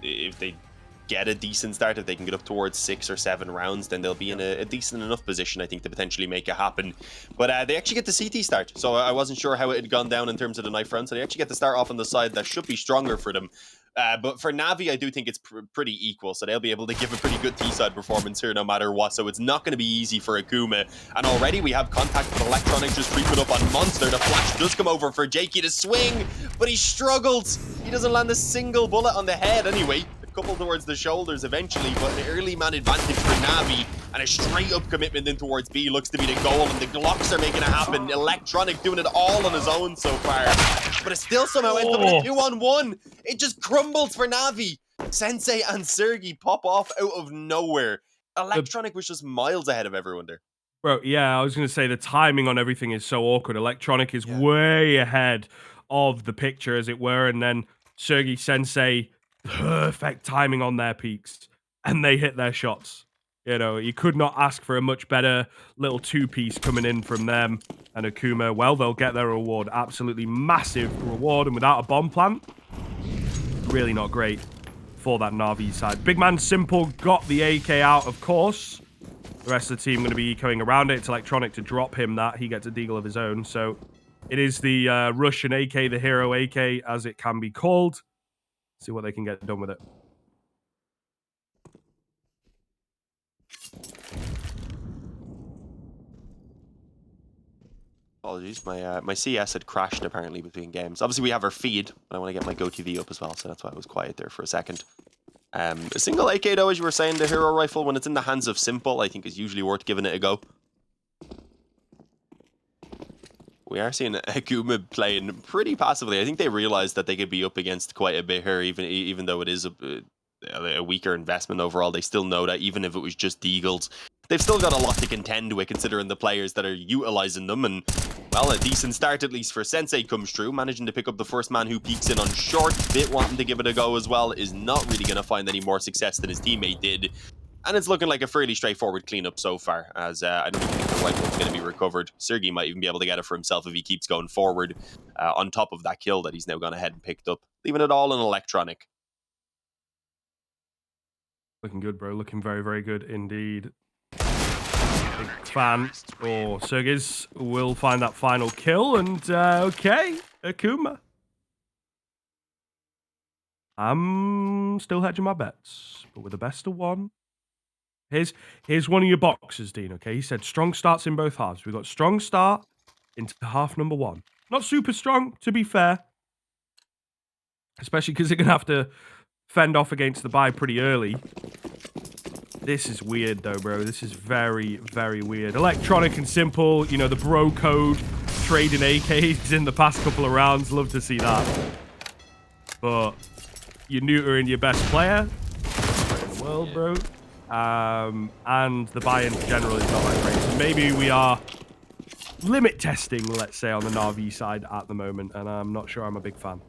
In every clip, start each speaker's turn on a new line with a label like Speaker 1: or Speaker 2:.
Speaker 1: if they get a decent start, if they can get up towards 6 or 7 rounds, then they'll be in a decent enough position, I think, to potentially make it happen. But they actually get the CT start, so I wasn't sure how it had gone down in terms of the knife round, so they actually get to start off on the side that should be stronger for them. But for Navi, I do think it's pretty equal, so they'll be able to give a pretty good T-side performance here no matter what, so it's not going to be easy for Akuma. And already we have contact with Electronic just creeping up on Monster. The flash does come over for Jakey to swing, but he struggles. He doesn't land a single bullet on the head anyway. Couple towards the shoulders eventually, but an early man advantage for Navi, and a straight up commitment in towards B looks to be the goal, and the Glocks are making it happen. Electronic doing it all on his own so far, but it still somehow ends up in a 2-on-1. It just crumbles for Navi. Sensei and Sergi pop off out of nowhere. Electronic was just miles ahead of everyone there.
Speaker 2: Bro, yeah, I was going to say the timing on everything is so awkward. Electronic is way ahead of the picture, as it were, and then Sergi, Sensei, perfect timing on their peaks, and they hit their shots. You know, you could not ask for a much better little two-piece coming in from them. And Akuma, well, they'll get their reward. Absolutely massive reward, and without a bomb plant, really not great for that Navi side. Big man Simple got the AK out, of course. The rest of the team going to be ecoing around it. It's Electronic to drop him that. He gets a deagle of his own. So it is the Russian AK, the hero AK, as it can be called. See what they can get done with it.
Speaker 1: Apologies, my CS had crashed apparently between games. Obviously we have our feed, but I want to get my GoTV up as well, so that's why I was quiet there for a second. A single AK though, as you were saying, the hero rifle, when it's in the hands of Simple, I think is usually worth giving it a go. We are seeing Akuma playing pretty passively. I think they realized that they could be up against quite a bit here, even though it is a weaker investment overall. They still know that even if it was just Deagles, they've still got a lot to contend with considering the players that are utilizing them. And, well, a decent start at least for Sensei comes through, managing to pick up the first man who peeks in on short. Bit wanting to give it a go as well, is not really going to find any more success than his teammate did. And it's looking like a fairly straightforward cleanup so far, as I don't even think the rifle's going to be recovered. Sergi might even be able to get it for himself if he keeps going forward on top of that kill that he's now gone ahead and picked up, leaving it all in Electronic.
Speaker 2: Looking good, bro. Looking very, very good indeed. Big fan for Sergis will find that final kill, and okay, Akuma. I'm still hedging my bets, but with the best of one. Here's one of your boxes, Dean, okay? He said strong starts in both halves. We've got strong start into half number 1. Not super strong, to be fair. Especially because they're going to have to fend off against the buy pretty early. This is weird, though, bro. This is very, very weird. Electronic and Simple, you know, the bro code, trading AKs in the past couple of rounds. Love to see that. But you're neutering your best player in the world, bro. And the buy-in in general is not that great. So maybe we are limit testing, let's say, on the Na'Vi side at the moment, and I'm not sure I'm a big fan.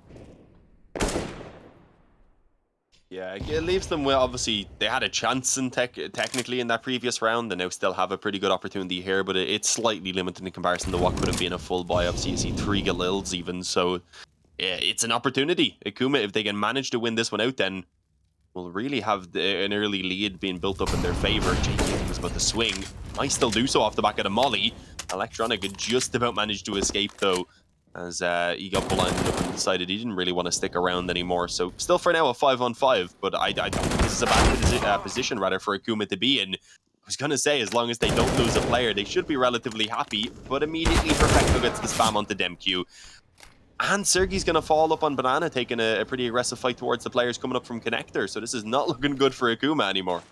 Speaker 1: Yeah, it leaves them with, obviously, they had a chance in technically in that previous round. They now still have a pretty good opportunity here, but it's slightly limited in comparison to what could have been a full buy. Obviously, you see 3 Galils even, so yeah, it's an opportunity. Akuma, if they can manage to win this one out, then will really have an early lead being built up in their favor. Jakey was about to swing. Might still do so off the back of the molly. Electronic had just about managed to escape, though, as he got blinded up and decided he didn't really want to stick around anymore. So still for now a 5-on-5, but I don't think this is a bad position rather for Akuma to be in. I was going to say, as long as they don't lose a player, they should be relatively happy, but immediately Perfecto gets the spam onto DemQ. And Sergi's going to fall up on Banana, taking a pretty aggressive fight towards the players coming up from Connector. So this is not looking good for Akuma anymore.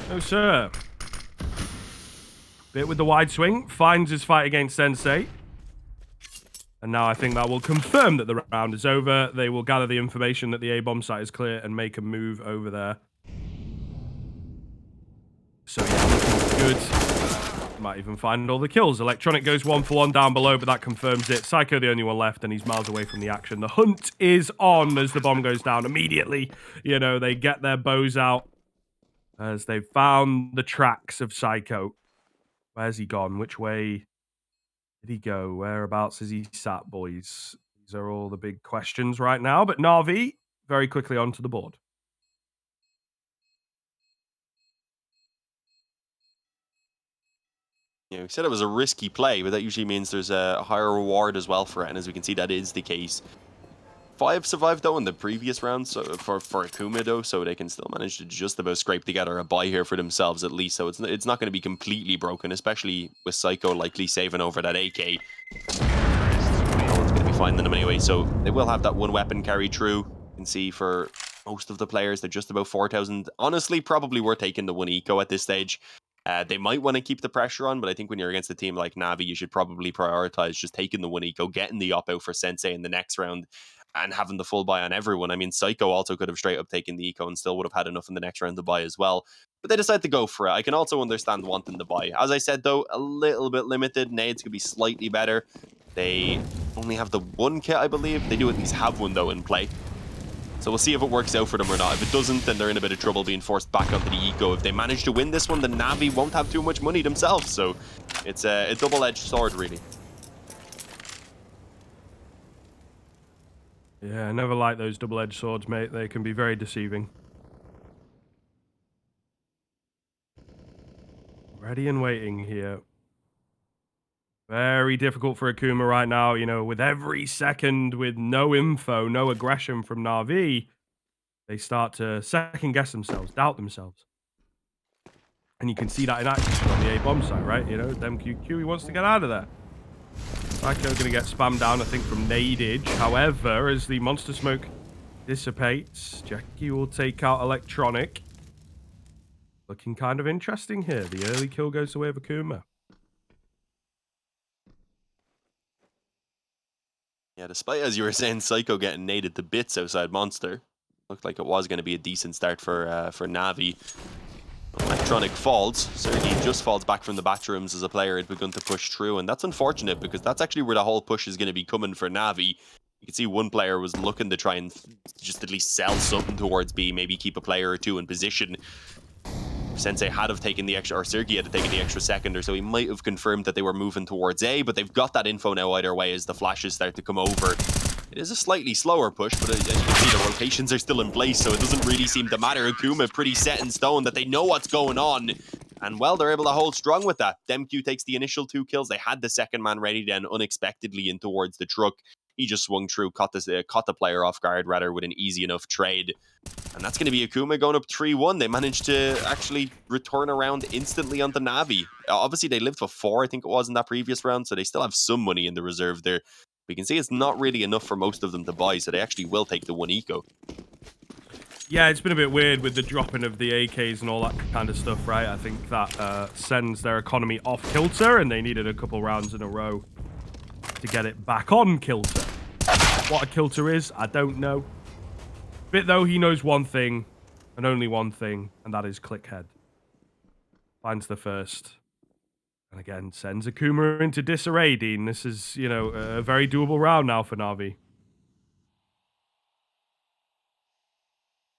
Speaker 2: No, sir. Bit with the wide swing. Finds his fight against Sensei. And now I think that will confirm that the round is over. They will gather the information that the A-bomb site is clear and make a move over there. So yeah, looking good. Might even find all the kills. Electronic goes 1 for 1 down below, but that confirms it. Psycho the only one left, and he's miles away from the action. The hunt is on as the bomb goes down immediately. You know, they get their bows out as they've found the tracks of Psycho. Where's he gone? Which way did he go? Whereabouts is he sat, boys? He's are all the big questions right now. But Na'Vi very quickly onto the board.
Speaker 1: Yeah, we said it was a risky play, but that usually means there's a higher reward as well for it. And as we can see, that is the case. 5 survived though in the previous round, so for Akuma though, so they can still manage to just about scrape together a buy here for themselves at least. So it's not going to be completely broken, especially with Psycho likely saving over that AK. No one's going to be finding them anyway, so they will have that one weapon carried through. You can see for most of the players, they're just about 4,000. Honestly, probably worth taking the one eco at this stage. They might want to keep the pressure on, but I think when you're against a team like Navi, you should probably prioritize just taking the one eco, getting the op out for Sensei in the next round, and having the full buy on everyone. I mean, Psycho also could have straight up taken the eco and still would have had enough in the next round to buy as well. But they decided to go for it. I can also understand wanting to buy. As I said, though, a little bit limited. Nades could be slightly better. They only have the one kit, I believe. They do at least have one, though, in play. So we'll see if it works out for them or not. If it doesn't, then they're in a bit of trouble being forced back onto the eco. If they manage to win this one, then Navi won't have too much money themselves. So it's a double-edged sword, really.
Speaker 2: Yeah, I never like those double-edged swords, mate. They can be very deceiving. Ready and waiting here. Very difficult for Akuma right now, you know, with every second, with no info, no aggression from Na'Vi, they start to second-guess themselves, doubt themselves. And you can see that in action on the A bomb site, right? You know, MQQ, he wants to get out of there. Psycho going to get spammed down, I think, from Nadage. However, as the monster smoke dissipates, Jackie will take out Electronic. Looking kind of interesting here. The early kill goes the way of Akuma.
Speaker 1: Yeah, despite, as you were saying, Psycho getting naded to bits outside Monster, looked like it was going to be a decent start for Navi. Electronic falls. Sergey just falls back from the bathrooms as a player had begun to push through, and that's unfortunate because that's actually where the whole push is going to be coming for Navi. You can see one player was looking to try and just at least sell something towards B, maybe keep a player or two in position. Sensei had have taken the extra, or Sergey had taken the extra second or so, he might have confirmed that they were moving towards A, but they've got that info now either way as the flashes start to come over. It is a slightly slower push, but as you can see, the rotations are still in place, so it doesn't really seem to matter. Akuma pretty set in stone that they know what's going on. And, well, they're able to hold strong with that. Demq takes the initial 2 kills. They had the second man ready then unexpectedly in towards the truck. He just swung through, caught the player off guard, rather, with an easy enough trade. And that's going to be Akuma going up 3-1. They managed to actually return around instantly onto Navi. Obviously, they lived for 4, I think it was, in that previous round, so they still have some money in the reserve there. We can see it's not really enough for most of them to buy, so they actually will take the 1 eco.
Speaker 2: Yeah, it's been a bit weird with the dropping of the AKs and all that kind of stuff, right? I think that sends their economy off kilter, and they needed a couple rounds in a row to get it back on kilter. What a kilter is, I don't know. Bit though, he knows one thing, and only one thing, and that is clickhead. Finds the first. And again, sends Akuma into disarray, Dean. This is, you know, a very doable round now for Navi.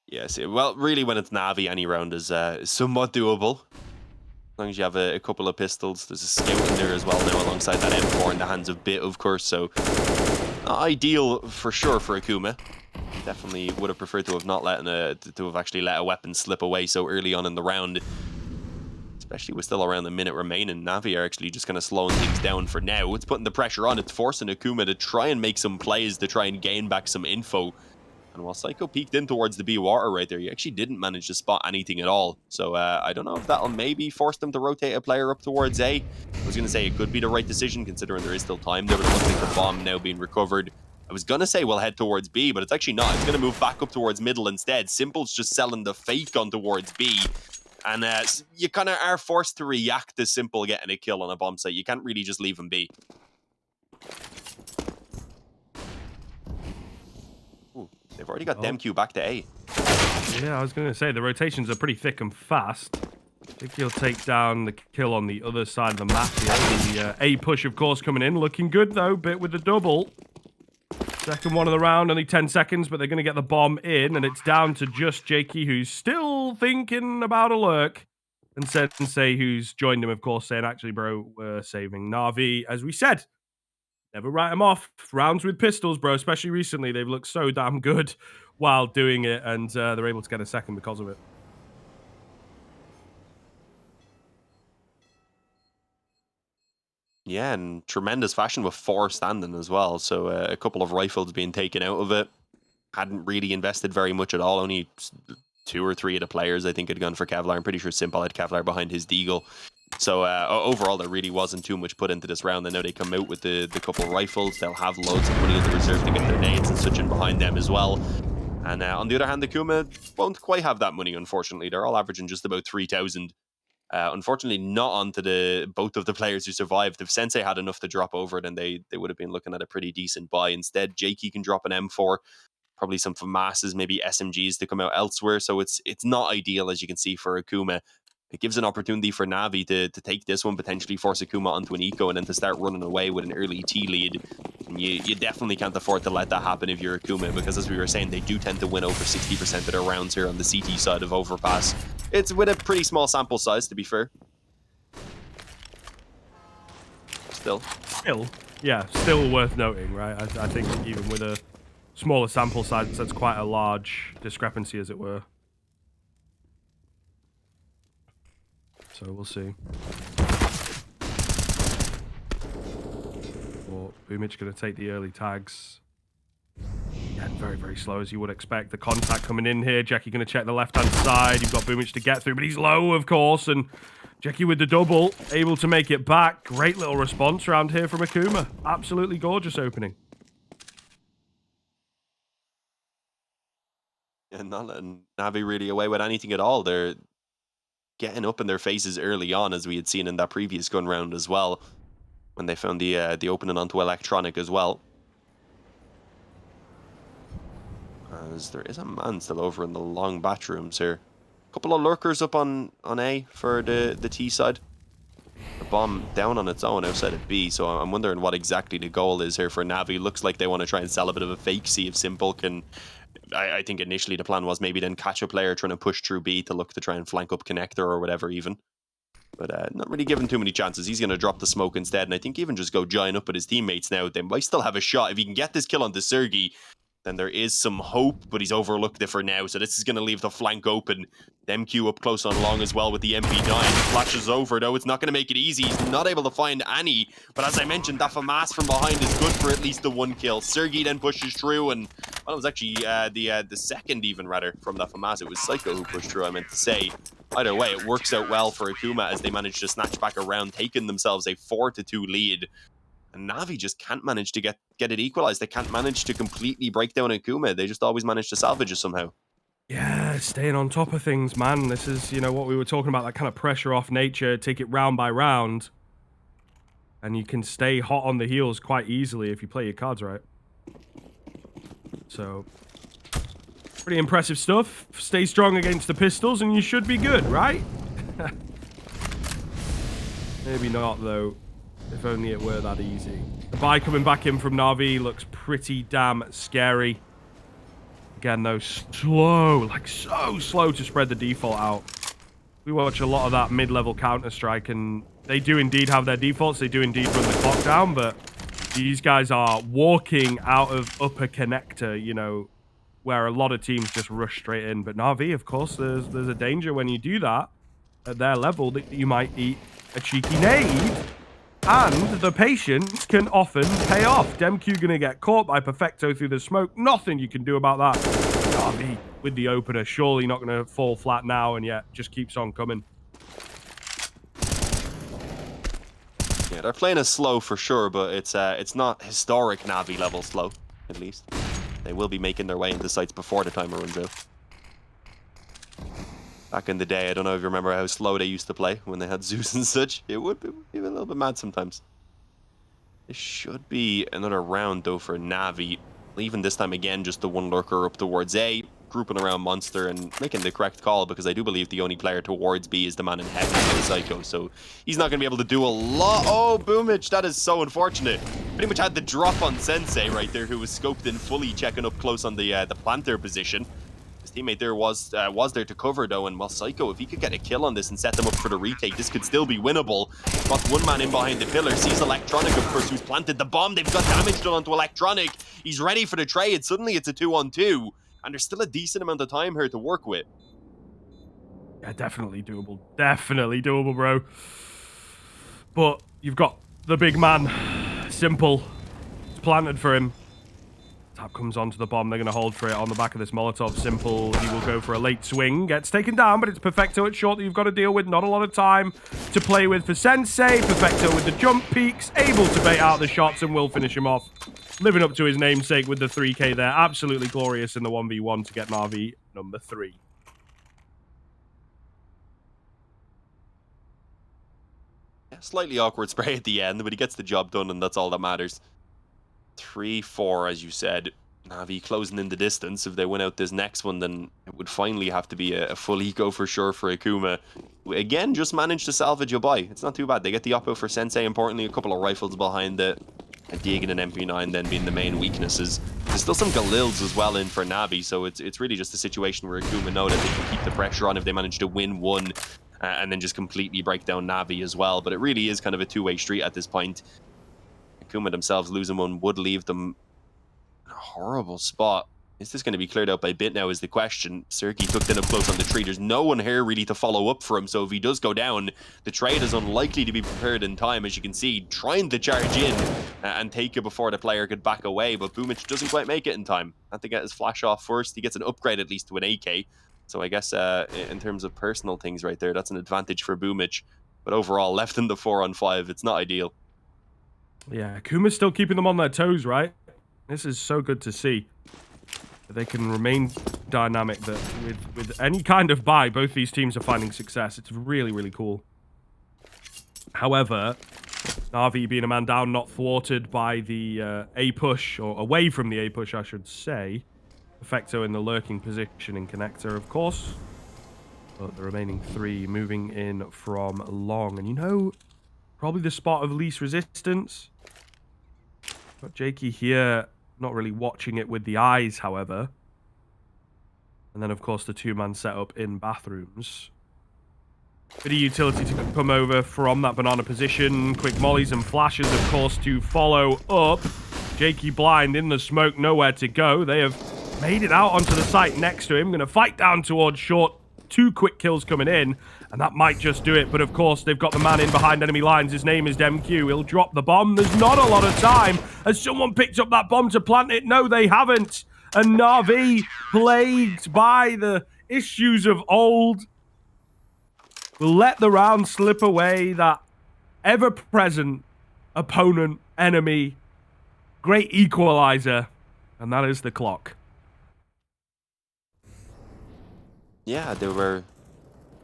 Speaker 1: Yes, well, really, when it's Navi, any round is somewhat doable. As long as you have a couple of pistols. There's a scout in there as well now, alongside that M4 in the hands of Bit, of course. So, not ideal for sure for Akuma. Definitely would have preferred to have not actually let a weapon slip away so early on in the round. Especially with still around a minute remaining. Navi are actually just kind of slowing things down for now. It's putting the pressure on. It's forcing Akuma to try and make some plays to try and gain back some info. And while Psycho peeked in towards the B water right there, he actually didn't manage to spot anything at all. So I don't know if that'll maybe force them to rotate a player up towards A. I was going to say it could be the right decision considering there is still time there, but it looks like the bomb now being recovered. I was going to say we'll head towards B, but it's actually not. It's going to move back up towards middle instead. Simple's just selling the fake on towards B. And you kind of are forced to react to Simple getting a kill on a bomb site. You can't really just leave him be. Ooh, they've already got Demq back to A.
Speaker 2: Yeah, I was going to say, the rotations are pretty thick and fast. I think he'll take down the kill on the other side of the map here. The A push, of course, coming in. Looking good, though. Bit with the double. Second one of the round, only 10 seconds, but they're going to get the bomb in, and it's down to just Jakey, who's still thinking about a lurk, and Sensei, who's joined him, of course, saying, actually, bro, we're saving Navi. As we said, Never write them off. Rounds with pistols, bro. Especially recently, they've looked so damn good while doing it, and they're able to get a second because of it.
Speaker 1: Yeah, and tremendous fashion with 4 standing as well. So a couple of rifles being taken out of it. Hadn't really invested very much at all. Only 2 or 3 of the players, I think, had gone for Kevlar. I'm pretty sure Simple had Kevlar behind his Deagle. So overall, there really wasn't too much put into this round. I know they come out with the couple rifles. They'll have loads of money in the reserve to get their nades and such in behind them as well. And on the other hand, the Akuma won't quite have that money, unfortunately. They're all averaging just about 3,000. Unfortunately, not onto both of the players who survived. If Sensei had enough to drop over, then they would have been looking at a pretty decent buy. Instead, Jakey can drop an M4, probably some FAMASs, maybe SMGs to come out elsewhere. So it's not ideal, as you can see, for Akuma. It gives an opportunity for Navi to take this one, potentially force Akuma onto an eco, and then to start running away with an early T lead. And you definitely can't afford to let that happen if you're Akuma, because as we were saying, they do tend to win over 60% of their rounds here on the CT side of Overpass. It's with a pretty small sample size, to be fair. Still,
Speaker 2: yeah, still worth noting, right? I think even with a smaller sample size, that's quite a large discrepancy, as it were. So we'll see. Well, Boomich going to take the early tags. Yeah, very, very slow, as you would expect. The contact coming in here. Jackie going to check the left-hand side. You've got Boomich to get through, but he's low, of course. And Jackie with the double, able to make it back. Great little response around here from Akuma. Absolutely gorgeous opening.
Speaker 1: and not letting Navi really away with anything at all. They're getting up in their faces early on, as we had seen in that previous gun round as well, when they found the opening onto electronic as well. As there is a man still over in the long bathrooms here. A couple of lurkers up on A for the T side. The bomb down on its own outside of B, so I'm wondering what exactly the goal is here for Navi. Looks like they want to try and sell a bit of a fake, see if Simple can... I think initially the plan was maybe then catch a player trying to push through B to look to try and flank up Connector or whatever even. But not really given too many chances. He's going to drop the smoke instead, and I think even just go giant up with his teammates now. They might still have a shot. If he can get this kill onto Sergey, then there is some hope, but he's overlooked it for now. So this is going to leave the flank open. MQ up close on long as well with the MP9. Flashes over, though. It's not going to make it easy. He's not able to find any. But as I mentioned, that FAMAS from behind is good for at least the one kill. Sergey then pushes through, and well, it was actually the second even, rather, from that FAMAS. It was Psycho who pushed through, I meant to say. Either way, it works out well for Akuma as they manage to snatch back a round, taking themselves a 4-2 lead. And Navi just can't manage to get it equalized. They can't manage to completely break down Akuma. They just always manage to salvage it somehow.
Speaker 2: Yeah, staying on top of things, man. This is, you know, what we were talking about, that kind of pressure off nature, take it round by round. And you can stay hot on the heels quite easily if you play your cards right. So, pretty impressive stuff. Stay strong against the pistols and you should be good, right? Maybe not, though. If only it were that easy. The buy coming back in from Navi looks pretty damn scary. Again, though, slow. Like, so slow to spread the default out. We watch a lot of that mid-level Counter-Strike, and they do indeed have their defaults. They do indeed run the clock down, but these guys are walking out of upper connector, you know, where a lot of teams just rush straight in. But Navi, of course, there's a danger when you do that at their level that you might eat a cheeky nade. And the patience can often pay off. Demq gonna get caught by Perfecto through the smoke. Nothing you can do about that. Navi with the opener, surely not gonna fall flat now, and yet just keeps on coming.
Speaker 1: Yeah, they're playing as slow for sure, but it's not historic Navi level slow, at least. They will be making their way into sites before the timer runs out. Back in the day, I don't know if you remember how slow they used to play when they had Zeus and such. It would be a little bit mad sometimes. This should be another round, though, for Navi. Even this time, again, just the one lurker up towards A, grouping around Monster and making the correct call, because I do believe the only player towards B is the man in heavy, the Psycho, so he's not going to be able to do a lot. Oh, Boomich, that is so unfortunate. Pretty much had the drop on Sensei right there, who was scoped in fully, checking up close on the planter position. His teammate there was there to cover though, and well, Psycho, if he could get a kill on this and set them up for the retake, this could still be winnable. Got one man in behind the pillar, sees Electronic, of course, who's planted the bomb. They've got damage done onto Electronic. He's ready for the trade. Suddenly it's a 2-on-2, and there's still a decent amount of time here to work with.
Speaker 2: Yeah, definitely doable. Definitely doable, bro. But you've got the big man. Simple. It's planted for him. Tap comes onto the bomb. They're going to hold for it on the back of this Molotov. Simple. He will go for a late swing. Gets taken down, but it's Perfecto at short that you've got to deal with. Not a lot of time to play with for Sensei. Perfecto with the jump peaks. Able to bait out the shots and will finish him off. Living up to his namesake with the 3K there. Absolutely glorious in the 1v1 to get Na'Vi number 3.
Speaker 1: Slightly awkward spray at the end, but he gets the job done, and that's all that matters. 3-4, as you said. Na'Vi closing in the distance. If they win out this next one, then it would finally have to be a full eco for sure for Akuma. Again, just managed to salvage a buy. It's not too bad. They get the oppo for Sensei. Importantly, a couple of rifles behind it. And Deegan and MP9 then being the main weaknesses. There's still some Galils as well in for Na'Vi, so it's really just a situation where Akuma know that they can keep the pressure on if they manage to win one. And then just completely break down Na'Vi as well. But it really is kind of a two-way street at this point. Akuma themselves losing one would leave them in a horrible spot. Is this going to be cleared out by bit now is the question. Sergi tucked in up close on the tree. There's no one here really to follow up for him. So if he does go down, the trade is unlikely to be prepared in time. As you can see, trying to charge in and take it before the player could back away. But Boomich doesn't quite make it in time. Had to get his flash off first. He gets an upgrade at least to an AK. So I guess in terms of personal things right there, that's an advantage for Boomich. But overall, left in the 4-on-5, it's not ideal.
Speaker 2: Yeah, Akuma's still keeping them on their toes, right? This is so good to see. That they can remain dynamic, that with any kind of buy, both these teams are finding success. It's really, really cool. However, Na'Vi being a man down, not thwarted by the A push, or away from the A push, I should say. Perfecto in the lurking position in connector, of course. But the remaining 3 moving in from long. And you know, probably the spot of least resistance. Got Jakey here, not really watching it with the eyes, however. And then, of course, the 2-man setup in bathrooms. Bit of utility to come over from that banana position. Quick mollies and flashes, of course, to follow up. Jakey blind in the smoke, nowhere to go. They have made it out onto the site next to him. Going to fight down towards short. 2 quick kills coming in, and that might just do it. But of course, they've got the man in behind enemy lines. His name is DemQ. He'll drop the bomb. There's not a lot of time. Has someone picked up that bomb to plant it? No, they haven't. And Na'Vi, plagued by the issues of old, will let the round slip away. That ever-present opponent, enemy, great equalizer, and that is the clock.
Speaker 1: Yeah, they were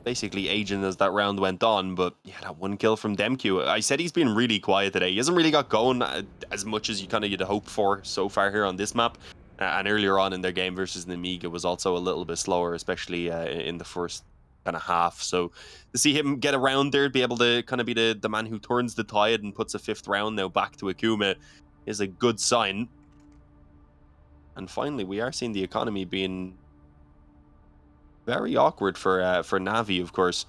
Speaker 1: basically aging as that round went on, but yeah, that 1 kill from DemQ. I said he's been really quiet today. He hasn't really got going as much as you'd hope for so far here on this map. And earlier on in their game versus Namiga was also a little bit slower, especially in the first kind of half. So to see him get around there, be able to kind of be the man who turns the tide and puts a 5th round now back to Akuma is a good sign. And finally, we are seeing the economy being very awkward for Na'Vi, of course.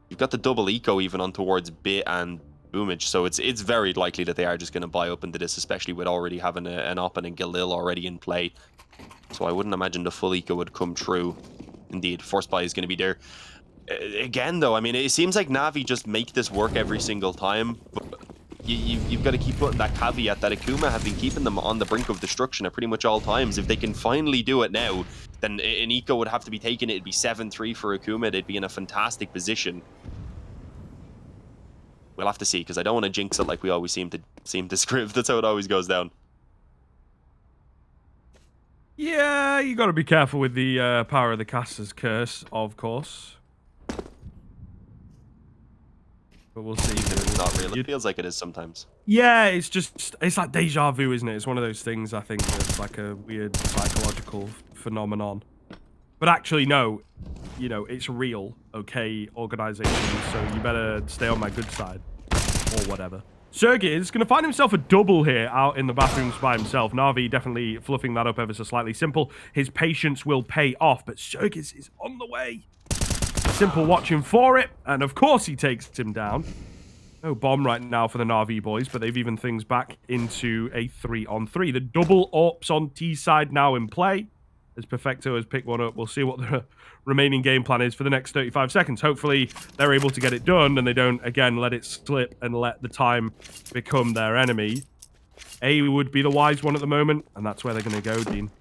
Speaker 1: You've got the double eco even on towards Bit and Boomage, so it's very likely that they are just going to buy up into this, especially with already having an Op and a Galil already in play. So I wouldn't imagine the full eco would come true. Indeed, force buy is going to be there. Again, though, I mean, it seems like Na'Vi just make this work every single time, but you've got to keep putting that caveat that Akuma have been keeping them on the brink of destruction at pretty much all times. If they can finally do it now, then an eco would have to be taken. It'd be 7-3 for Akuma. They'd be in a fantastic position. We'll have to see, because I don't want to jinx it like we always seem to script. That's how it always goes down.
Speaker 2: Yeah, you got to be careful with the power of the caster's curse, of course. But we'll see.
Speaker 1: It's not really. It feels like it is sometimes.
Speaker 2: Yeah, it's like deja vu, isn't it? It's one of those things, I think, that's like a weird psychological phenomenon. But actually, no, you know, it's real, okay, organization, so you better stay on my good side, or whatever. Sergey is going to find himself a double here out in the bathrooms by himself. Na'Vi definitely fluffing that up ever so slightly. Simple, his patience will pay off, but Sergey is on the way. Simple watching for it, and of course he takes him down. No bomb right now for the Na'Vi boys, but they've evened things back into a 3-on-3. The double ops on T side now in play. As Perfecto has picked one up, we'll see what the remaining game plan is for the next 35 seconds. Hopefully, they're able to get it done, and they don't, again, let it slip and let the time become their enemy. A would be the wise one at the moment, and that's where they're going to go, Dean.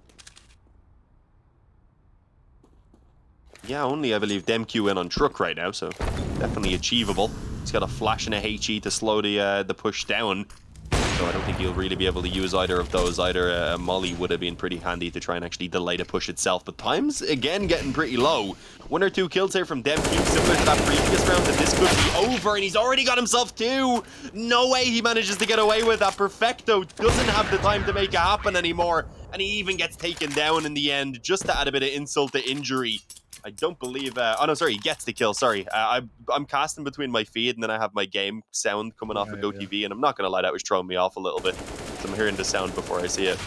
Speaker 1: Yeah, only, I believe, DemQ in on truck right now, so definitely achievable. He's got a flash and a HE to slow the push down. So I don't think he'll really be able to use either of those. Either a molly would have been pretty handy to try and actually delay the push itself. But time's, again, getting pretty low. 1 or 2 kills here from DemQ, similar to that previous round, and this could be over, and he's already got himself 2. No way he manages to get away with that. Perfecto doesn't have the time to make it happen anymore, and he even gets taken down in the end, just to add a bit of insult to injury. I don't believe... oh, no, sorry, he gets the kill, sorry. I'm casting between my feed, and then I have my game sound coming off of GoTV, and I'm not going to lie, that was throwing me off a little bit. So I'm hearing the sound before I see it.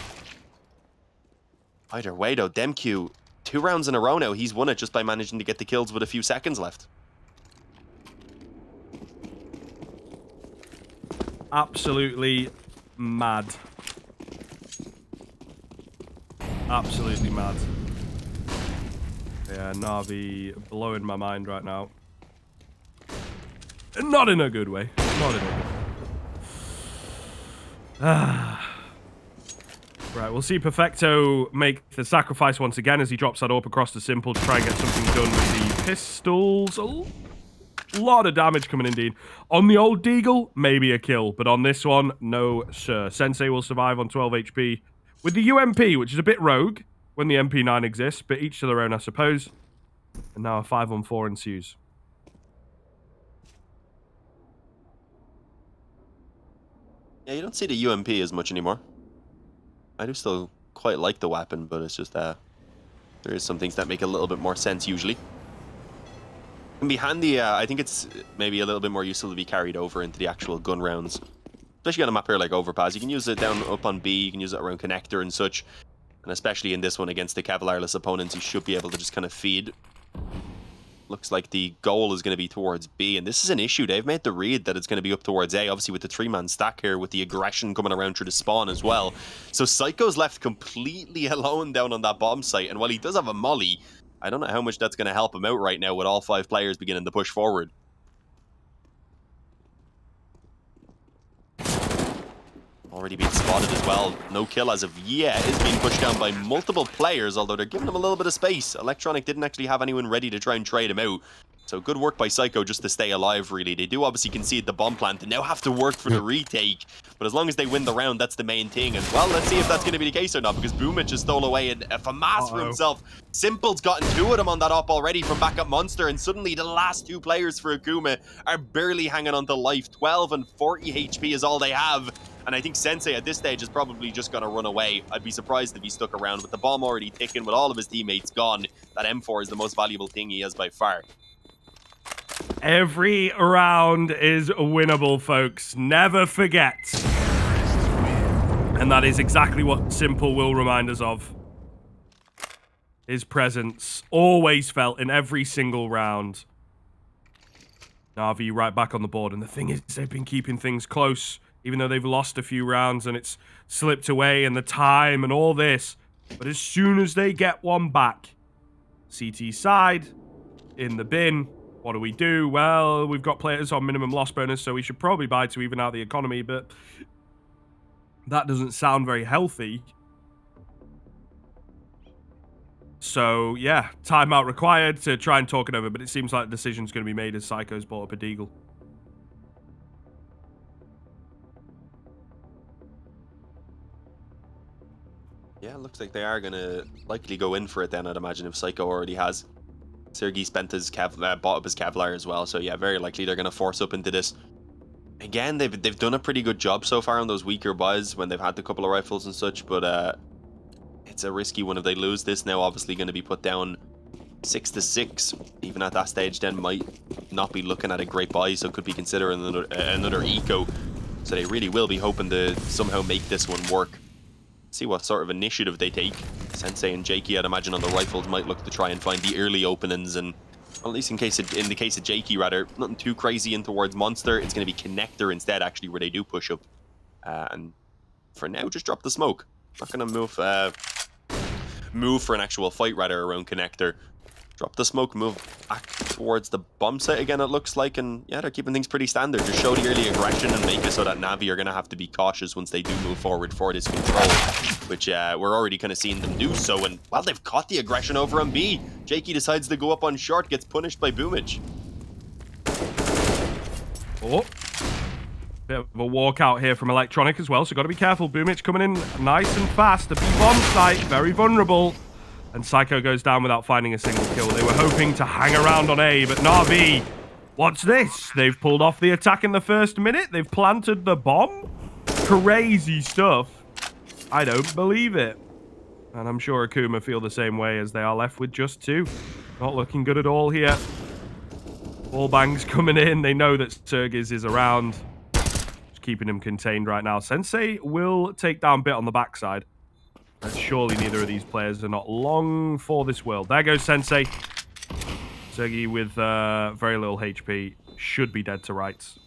Speaker 1: Either way, though, DemQ, 2 rounds in a row now, he's won it just by managing to get the kills with a few seconds left.
Speaker 2: Absolutely mad. Absolutely mad. Yeah, Na'Vi blowing my mind right now. Not in a good way. Not in a good way. Right, we'll see Perfecto make the sacrifice once again as he drops that up across the Simple to try and get something done with the pistols. A lot of damage coming in, Dean. On the old Deagle, maybe a kill, but on this one, no sir. Sensei will survive on 12 HP with the UMP, which is a bit rogue when the MP9 exists, but each to their own, I suppose. And now a 5-on-4 ensues.
Speaker 1: Yeah, you don't see the UMP as much anymore. I do still quite like the weapon, but it's just there is some things that make a little bit more sense usually. It can be handy. I think it's maybe a little bit more useful to be carried over into the actual gun rounds, especially on a map here like Overpass. You can use it down up on B, you can use it around connector and such. And especially in this one against the Kevlarless opponents, you should be able to just kind of feed. Looks like the goal is going to be towards B, and this is an issue. They've made the read that it's going to be up towards A, obviously with the 3-man stack here, with the aggression coming around through the spawn as well. So Psycho's left completely alone down on that bomb site, and while he does have a molly, I don't know how much that's going to help him out right now with all 5 players beginning to push forward. Already being spotted as well. No kill as of yet. Is being pushed down by multiple players, although they're giving him a little bit of space. Electronic didn't actually have anyone ready to try and trade him out. So good work by Psycho just to stay alive, really. They do obviously concede the bomb plant and now have to work for the retake. But as long as they win the round, that's the main thing. And well, let's see if that's going to be the case or not, because Boomich just stole away a FAMAS for himself. Simple's gotten 2 of them on that op already from Backup Monster, and suddenly the last 2 players for Akuma are barely hanging on to life. 12 and 40 HP is all they have. And I think Sensei at this stage is probably just going to run away. I'd be surprised if he stuck around. With the bomb already ticking, with all of his teammates gone, that M4 is the most valuable thing he has by far.
Speaker 2: Every round is winnable, folks. Never forget. And that is exactly what Simple will remind us of. His presence, always felt in every single round. Na'Vi right back on the board. And the thing is, they've been keeping things close, even though they've lost a few rounds and it's slipped away and the time and all this. But as soon as they get one back, CT side, in the bin, what do? Well, we've got players on minimum loss bonus, so we should probably buy to even out the economy, but that doesn't sound very healthy. So, yeah, timeout required to try and talk it over, but it seems like the decision's going to be made as Psycho's bought up a Deagle.
Speaker 1: Yeah, looks like they are going to likely go in for it then, I'd imagine, if Psycho already has. Sergey spent his bought up his Kevlar as well, so yeah, very likely they're going to force up into this. Again, they've done a pretty good job so far on those weaker buys when they've had the couple of rifles and such, but it's a risky one if they lose this. Now obviously going to be put down 6-6. Even at that stage then might not be looking at a great buy, so could be considering another eco. So they really will be hoping to somehow make this one work. See what sort of initiative they take. Sensei and Jakey, I'd imagine, on the rifles might look to try and find the early openings, and well, at least in the case of Jakey, rather, nothing too crazy in towards Monster. It's going to be Connector instead, actually, where they do push up. And for now, just drop the smoke. Not going to move for an actual fight, rather, around Connector. Drop the smoke, move back towards the bomb site again, it looks like. And yeah, they're keeping things pretty standard. Just show the early aggression and make it so that Navi are going to have to be cautious once they do move forward for this control, which we're already kind of seeing them do so. And well, they've caught the aggression over on B. Jakey decides to go up on short, gets punished by Boomich.
Speaker 2: Oh, bit of a walkout here from Electronic as well, so got to be careful. Boomich coming in nice and fast. The B-bomb site, very vulnerable. And Psycho goes down without finding a single kill. They were hoping to hang around on A, but Na'Vi, what's this? They've pulled off the attack in the first minute. They've planted the bomb. Crazy stuff. I don't believe it. And I'm sure Akuma feel the same way, as they are left with just 2. Not looking good at all here. Ball bangs coming in. They know that Sergis is around. Just keeping him contained right now. Sensei will take down Bit on the backside. And surely neither of these players are not long for this world. There goes Sensei. Sergi with very little HP. Should be dead to rights.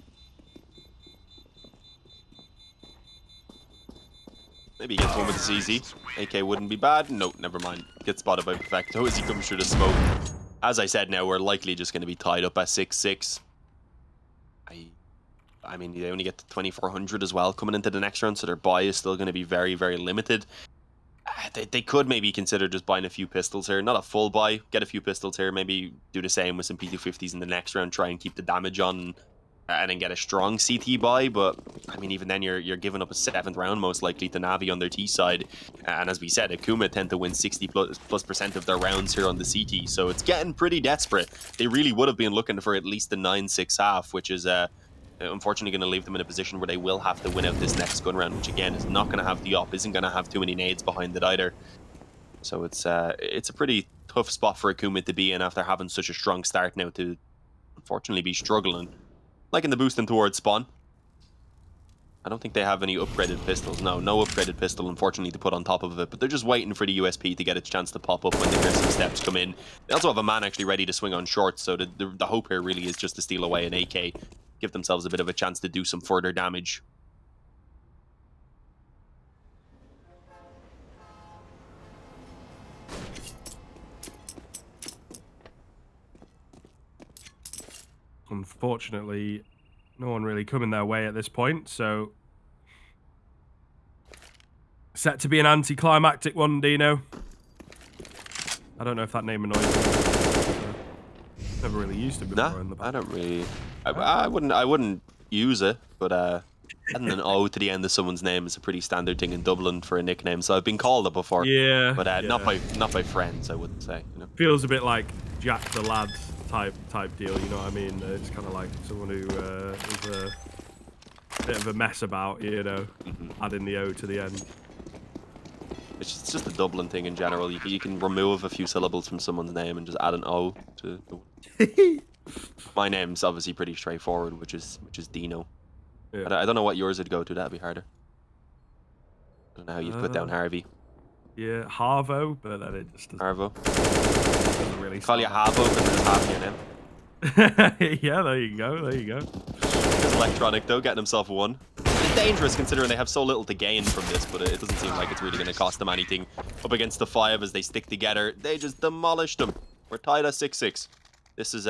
Speaker 1: Maybe he gets one with the CZ. AK wouldn't be bad. No, never mind. Gets spotted by Perfecto as he comes through the smoke. As I said, now we're likely just going to be tied up at 6-6. I mean, they only get to 2,400 as well coming into the next round, so their buy is still going to be very, very limited. They could maybe consider just buying a few pistols here. Not a full buy. Get a few pistols here. Maybe do the same with some P250s in the next round. Try and keep the damage on and then get a strong CT buy. But, I mean, even then, you're giving up a 7th round most likely to Navi on their T side. And as we said, Akuma tend to win 60+% of their rounds here on the CT. So it's getting pretty desperate. They really would have been looking for at least the 9-6 half, which is unfortunately going to leave them in a position where they will have to win out this next gun round, which again is not going to have the op, isn't going to have too many nades behind it either. So it's a pretty tough spot for Akuma to be in after having such a strong start now to unfortunately be struggling. Liking the boosting towards spawn. I don't think they have any upgraded pistols. No upgraded pistol, unfortunately, to put on top of it. But they're just waiting for the USP to get its chance to pop up when they hear some steps come in. They also have a man actually ready to swing on short, so the hope here really is just to steal away an AK. Give themselves a bit of a chance to do some further damage.
Speaker 2: Unfortunately, no one really coming their way at this point, so set to be an anticlimactic one, Dino. I don't know if that name annoys you. Never really used it before in the back.
Speaker 1: I don't really. I wouldn't use it, but adding an O to the end of someone's name is a pretty standard thing in Dublin for a nickname. So I've been called it before.
Speaker 2: Yeah.
Speaker 1: But
Speaker 2: yeah.
Speaker 1: not by friends, I wouldn't say. You know?
Speaker 2: Feels a bit like Jack the Lad type deal. You know what I mean? It's kind of like someone who is a bit of a mess about. You know, adding the O to the end.
Speaker 1: It's just a Dublin thing in general. You can remove a few syllables from someone's name and just add an O to. My name's obviously pretty straightforward, which is Dino. Yeah. I don't know what yours would go to. That'd be harder. I don't know how you'd put down Harvey.
Speaker 2: Yeah, Harvo, but then it just doesn't.
Speaker 1: Harvo.
Speaker 2: Doesn't really
Speaker 1: call you Harvo because there's half your name.
Speaker 2: Yeah, there you go. There you go.
Speaker 1: It's Electronic though, getting himself one. It's dangerous considering they have so little to gain from this, but it doesn't seem like it's really going to cost them anything. Up against the 5 as they stick together, they just demolished them. We're tied at 6-6. This is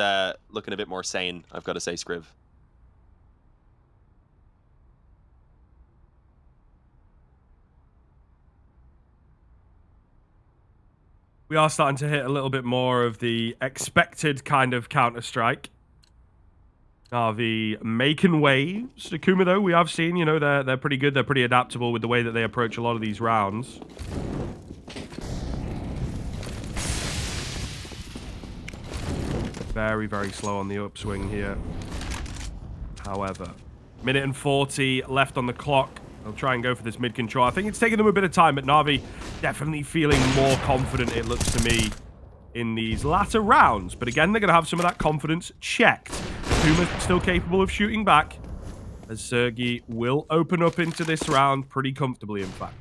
Speaker 1: looking a bit more sane, I've got to say, Scriv.
Speaker 2: We are starting to hit a little bit more of the expected kind of Counter-Strike. Navi making waves. Akuma, though, we have seen, you know, they're pretty good. They're pretty adaptable with the way that they approach a lot of these rounds. Very, very slow on the upswing here. However, 1:40 left on the clock. They'll try and go for this mid control. I think it's taking them a bit of time, but Navi definitely feeling more confident, it looks to me, in these latter rounds. But again, they're going to have some of that confidence checked. Akuma still capable of shooting back. as Sergi will open up into this round pretty comfortably, in fact.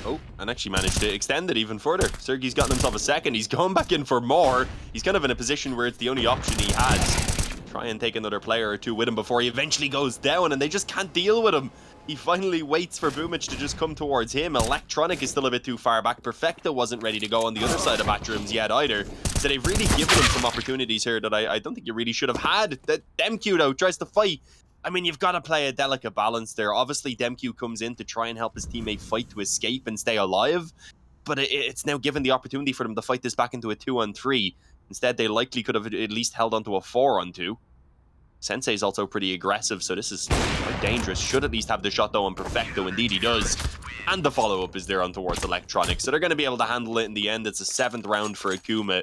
Speaker 1: Oh, and actually managed to extend it even further. Sergi's gotten himself a second. He's going back in for more. He's kind of in a position where it's the only option he has. Try and take another player or two with him before he eventually goes down, and they just can't deal with him. He finally waits for Boomich to just come towards him. Electronic is still a bit too far back. Perfecto wasn't ready to go on the other side of bathrooms yet either. So they've really given him some opportunities here that I don't think you really should have had. That Demq, though, tries to fight. I mean, you've got to play a delicate balance there. Obviously, Demq comes in to try and help his teammate fight to escape and stay alive. But it's now given the opportunity for them to fight this back into a 2-on-3. Instead, they likely could have at least held onto a 4-on-2. Sensei's also pretty aggressive, so this is quite dangerous. Should at least have the shot, though, on Perfecto. Indeed, he does. And the follow-up is there on towards Electronic. So they're going to be able to handle it in the end. It's a 7th round for Akuma.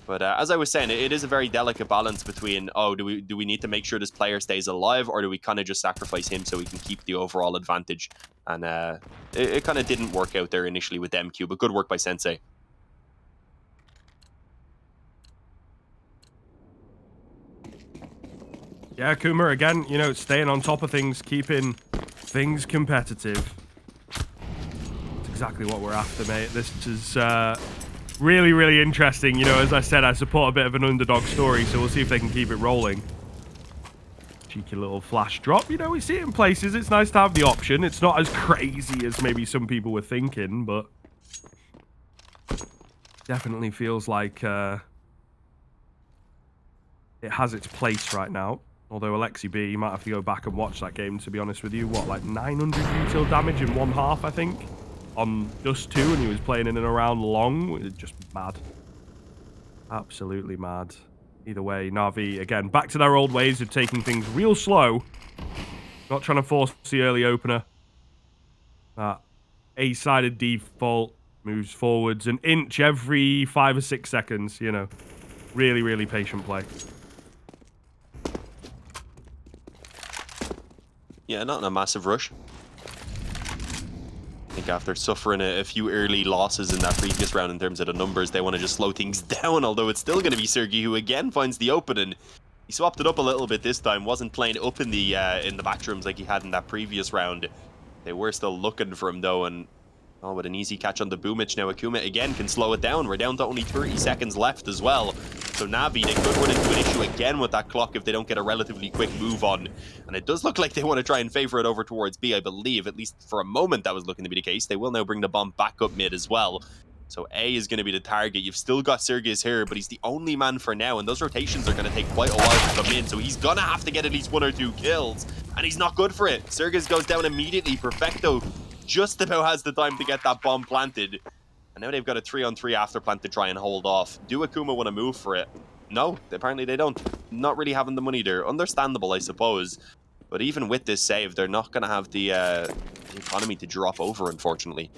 Speaker 1: But as I was saying, it is a very delicate balance between, oh, do we need to make sure this player stays alive, or do we kind of just sacrifice him so we can keep the overall advantage? And it kind of didn't work out there initially with Demq, but good work by Sensei.
Speaker 2: Yeah, Akuma, again, you know, staying on top of things, keeping things competitive. That's exactly what we're after, mate. This is really, really interesting. You know, as I said, I support a bit of an underdog story, so we'll see if they can keep it rolling. Cheeky little flash drop. You know, we see it in places. It's nice to have the option. It's not as crazy as maybe some people were thinking, but definitely feels like it has its place right now. Although Alexi B, you might have to go back and watch that game, to be honest with you. What, like 900 util damage in one half, I think? On Dust 2, and he was playing in and around long. Just mad. Absolutely mad. Either way, Na'Vi, again, back to their old ways of taking things real slow. Not trying to force the early opener. That A-sided default moves forwards an inch every 5 or 6 seconds, you know. Really, really patient play.
Speaker 1: Yeah, not in a massive rush. I think after suffering a few early losses in that previous round in terms of the numbers, they want to just slow things down, although it's still going to be Sergi who again finds the opening. He swapped it up a little bit this time, wasn't playing up in the backrooms like he had in that previous round. They were still looking for him though, and oh, with an easy catch on the Boomich now, Akuma again can slow it down. We're down to only 30 seconds left as well. So Navi, they could run into an issue again with that clock if they don't get a relatively quick move on. And it does look like they want to try and favor it over towards B, I believe. At least for a moment that was looking to be the case. They will now bring the bomb back up mid as well. So A is going to be the target. You've still got Sergis here, but he's the only man for now. And those rotations are going to take quite a while to come in. So he's going to have to get at least 1 or 2 kills. And he's not good for it. Sergis goes down immediately. Perfecto just about has the time to get that bomb planted. And now they've got a 3-on-3 after plant to try and hold off. Do Akuma want to move for it? No, apparently they don't. Not really having the money there. Understandable, I suppose. But even with this save, they're not going to have the economy to drop over, unfortunately.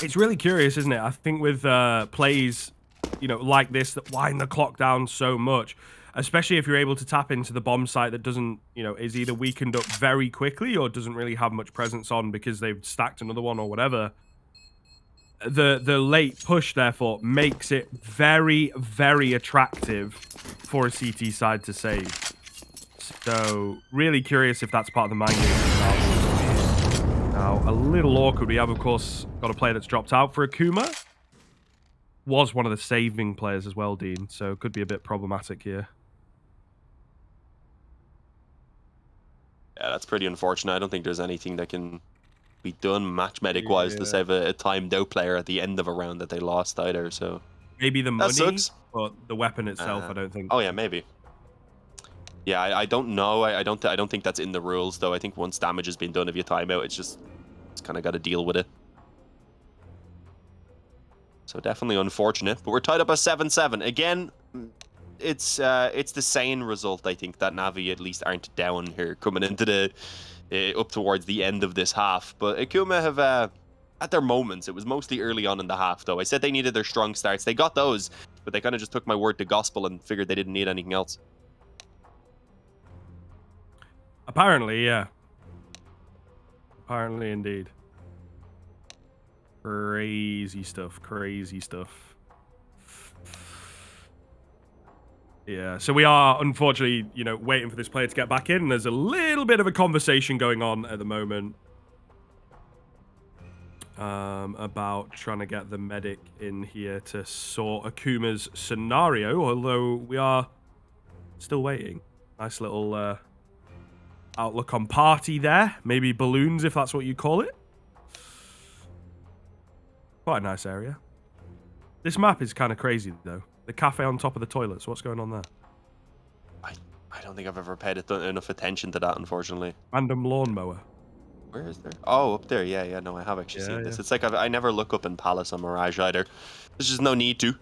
Speaker 2: It's really curious, isn't it? I think with plays, you know, like this that wind the clock down so much, especially if you're able to tap into the bomb site that doesn't, you know, is either weakened up very quickly or doesn't really have much presence on because they've stacked another one or whatever. The late push, therefore, makes it very, very attractive for a CT side to save. So, really curious if that's part of the mind game. Now, a little awkward. We have, of course, got a player that's dropped out for Akuma. Was one of the saving players as well, Dean, so could be a bit problematic here.
Speaker 1: Yeah, that's pretty unfortunate. I don't think there's anything that can be done match medic wise to save a timed out player at the end of a round that they lost either. So
Speaker 2: maybe the money, but the weapon itself, I don't think.
Speaker 1: Oh yeah, maybe. Yeah, I don't know. I don't think that's in the rules though. I think once damage has been done, if you time out, it's kind of got to deal with it. So definitely unfortunate, but we're tied up at 7-7 again. It's the sane result, I think, that Navi at least aren't down here coming into the up towards the end of this half. But Akuma have at their moments. It was mostly early on in the half, though. I said they needed their strong starts. They got those, but they kind of just took my word to gospel and figured they didn't need anything else.
Speaker 2: Apparently, yeah. Apparently, indeed. Crazy stuff. Crazy stuff. Yeah, so we are, unfortunately, you know, waiting for this player to get back in. There's a little bit of a conversation going on at the moment about trying to get the medic in here to sort Akuma's scenario, although we are still waiting. Nice little outlook on party there. Maybe balloons, if that's what you call it. Quite a nice area. This map is kind of crazy, though. The cafe on top of the toilets. What's going on there?
Speaker 1: I don't think I've ever paid enough attention to that, unfortunately.
Speaker 2: Random lawnmower.
Speaker 1: Where is there? Oh, up there. Yeah. No, I have actually seen this. It's like I never look up in Palace on Mirage either. There's just no need to.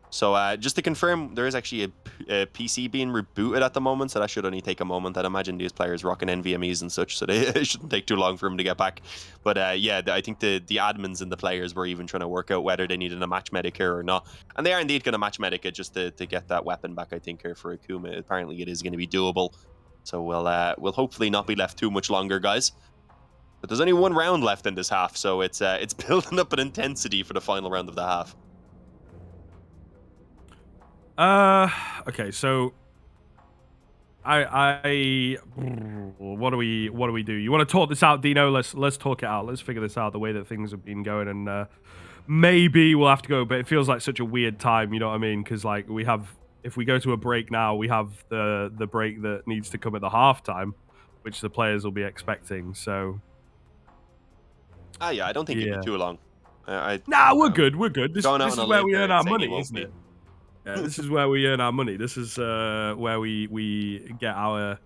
Speaker 1: So just to confirm, there is actually a PC being rebooted at the moment, so that should only take a moment. I'd imagine these players rocking NVMEs and such, so it shouldn't take too long for them to get back. But yeah, I think the admins and the players were even trying to work out whether they needed a match medic here or not. And they are indeed going to match medic it just to get that weapon back, I think, here for Akuma. Apparently it is going to be doable. So we'll hopefully not be left too much longer, guys. But there's only one round left in this half, so it's building up an intensity for the final round of the half.
Speaker 2: Okay, so I what do we do? You want to talk this out, Dino? Let's talk it out. Let's figure this out the way that things have been going, and maybe we'll have to go, but it feels like such a weird time, you know what I mean? Because like if we go to a break now, we have the break that needs to come at the halftime, which the players will be expecting. So
Speaker 1: yeah, I don't think it'd be too long.
Speaker 2: Nah, we're good. We're good. This is where we earn our money,
Speaker 1: isn't
Speaker 2: isn't it? Yeah, this is where we earn our money. This is where we get our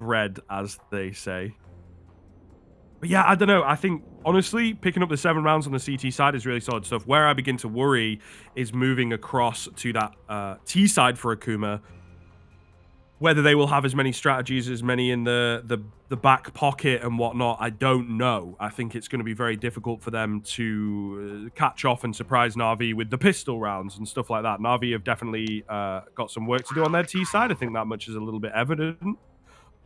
Speaker 2: bread, as they say. But yeah, I don't know. I think, honestly, picking up the 7 rounds on the CT side is really solid stuff. Where I begin to worry is moving across to that T side for Akuma. Whether they will have as many strategies, as many in the back pocket and whatnot, I don't know. I think it's going to be very difficult for them to catch off and surprise Na'Vi with the pistol rounds and stuff like that. Na'Vi have definitely got some work to do on their T side. I think that much is a little bit evident.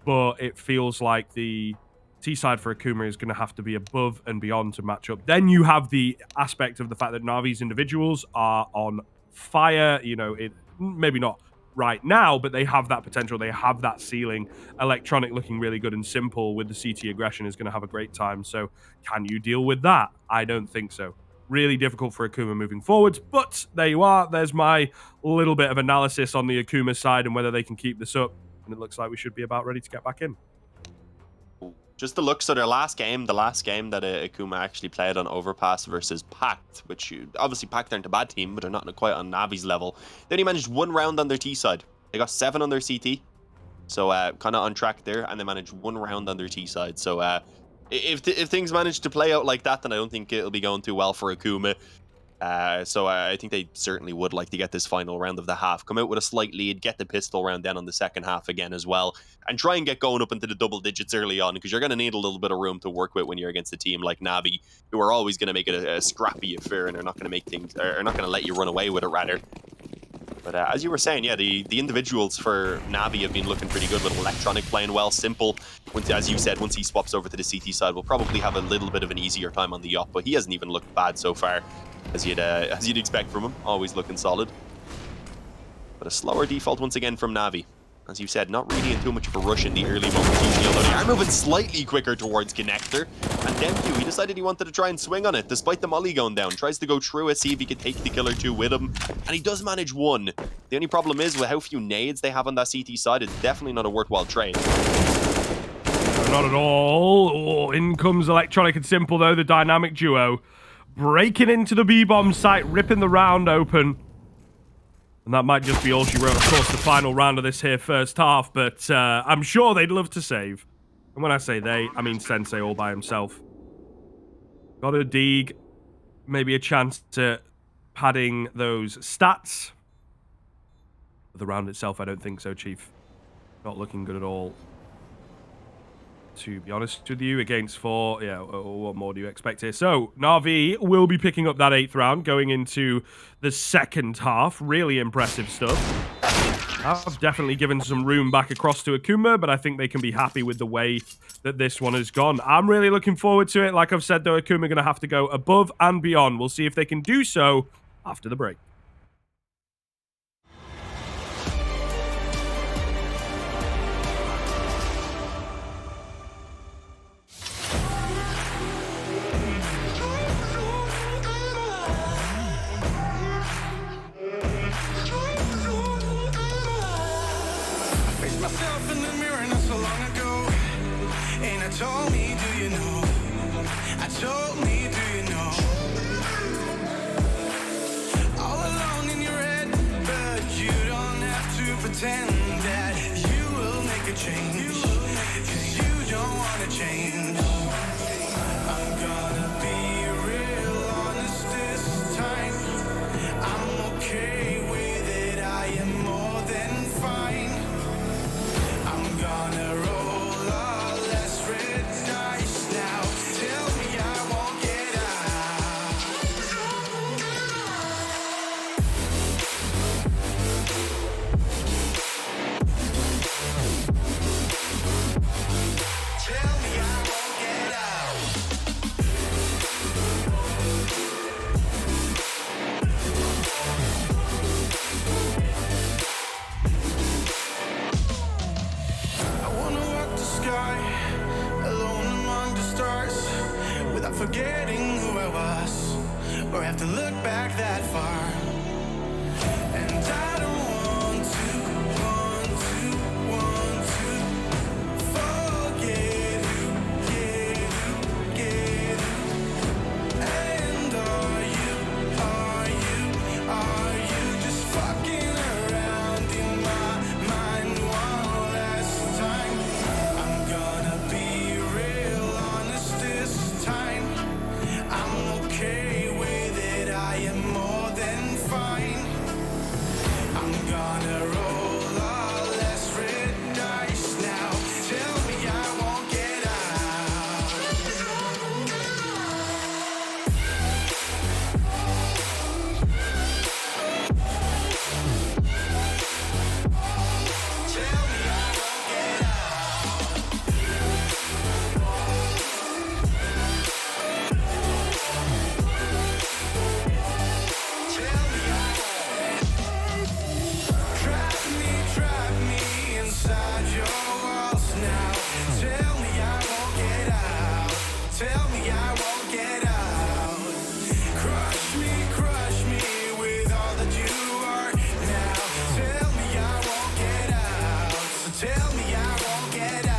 Speaker 2: But it feels like the T side for Akuma is going to have to be above and beyond to match up. Then you have the aspect of the fact that Na'Vi's individuals are on fire. You know, maybe not right now, but they have that potential. They have that ceiling. Electronic looking really good and simple with the CT aggression is going to have a great time. So can you deal with that? I don't think so. Really difficult for Akuma moving forwards, but there you are. There's my little bit of analysis on the Akuma side and whether they can keep this up. And it looks like we should be about ready to get back in.
Speaker 1: Just the looks of their last game, the last game that Akuma actually played on Overpass versus Pact, which obviously Pact aren't a bad team, but they're not quite on Navi's level. They only managed 1 round on their T side. They got 7 on their CT, so kind of on track there, and they managed 1 round on their T side. So if things manage to play out like that, then I don't think it'll be going too well for Akuma. So I think they certainly would like to get this final round of the half, come out with a slight lead, get the pistol round then on the second half again as well, and try and get going up into the double digits early on, because you're going to need a little bit of room to work with when you're against a team like Navi, who are always going to make it a scrappy affair, and are not going to make things, or not going to let you run away with it, rather. But as you were saying, yeah, the individuals for Navi have been looking pretty good, with Electronic playing well. Simple, as you said, once he swaps over to the CT side, will probably have a little bit of an easier time on the op, but he hasn't even looked bad so far, as you'd expect from him. Always looking solid. But a slower default once again from Navi. As you said, not really in too much of a rush in the early moments usually, although they are moving slightly quicker towards Connector. And Demku, he decided he wanted to try and swing on it, despite the molly going down. Tries to go through it, see if he could take the kill or 2 with him. And he does manage 1. The only problem is, with how few nades they have on that CT side, it's definitely not a worthwhile trade.
Speaker 2: Not at all. Oh, in comes Electronic and Simple, though, the dynamic duo. Breaking into the B-bomb site, ripping the round open. And that might just be all she wrote. Of course, the final round of this here first half, but I'm sure they'd love to save. And when I say they, I mean Sensei all by himself. Got a Deeg, maybe a chance to padding those stats. But the round itself, I don't think so, Chief. Not looking good at all. To be honest with you, against 4, yeah, what more do you expect here? So, Na'Vi will be picking up that 8th round, going into the second half. Really impressive stuff. I've definitely given some room back across to Akuma, but I think they can be happy with the way that this one has gone. I'm really looking forward to it. Like I've said, though, Akuma are going to have to go above and beyond. We'll see if they can do so after the break.
Speaker 3: pretend that you will make a change, 'cause you don't wanna change. I'm gonna be real honest this time. I'm okay with it, I am more than fine. I'm gonna roll all less red dice now. Tell me I won't get out. Tell me I won't get out. I wanna walk the sky alone among the stars without forgetting who I was or have to look back that far. And I don't want to forget who, get who. And are you just fucking around in my mind one last time? I'm gonna be real honest this time. I'm okay with it, I am more than fine. I'm gonna roll all less red dice now. Tell me I won't get out. Tell me I won't get out. Tell me I won't. Trap me inside your walls now. Tell me I won't get out. Tell me I won't get out. Crush me with all that you are now. Tell me I won't get out. So tell me I won't get out.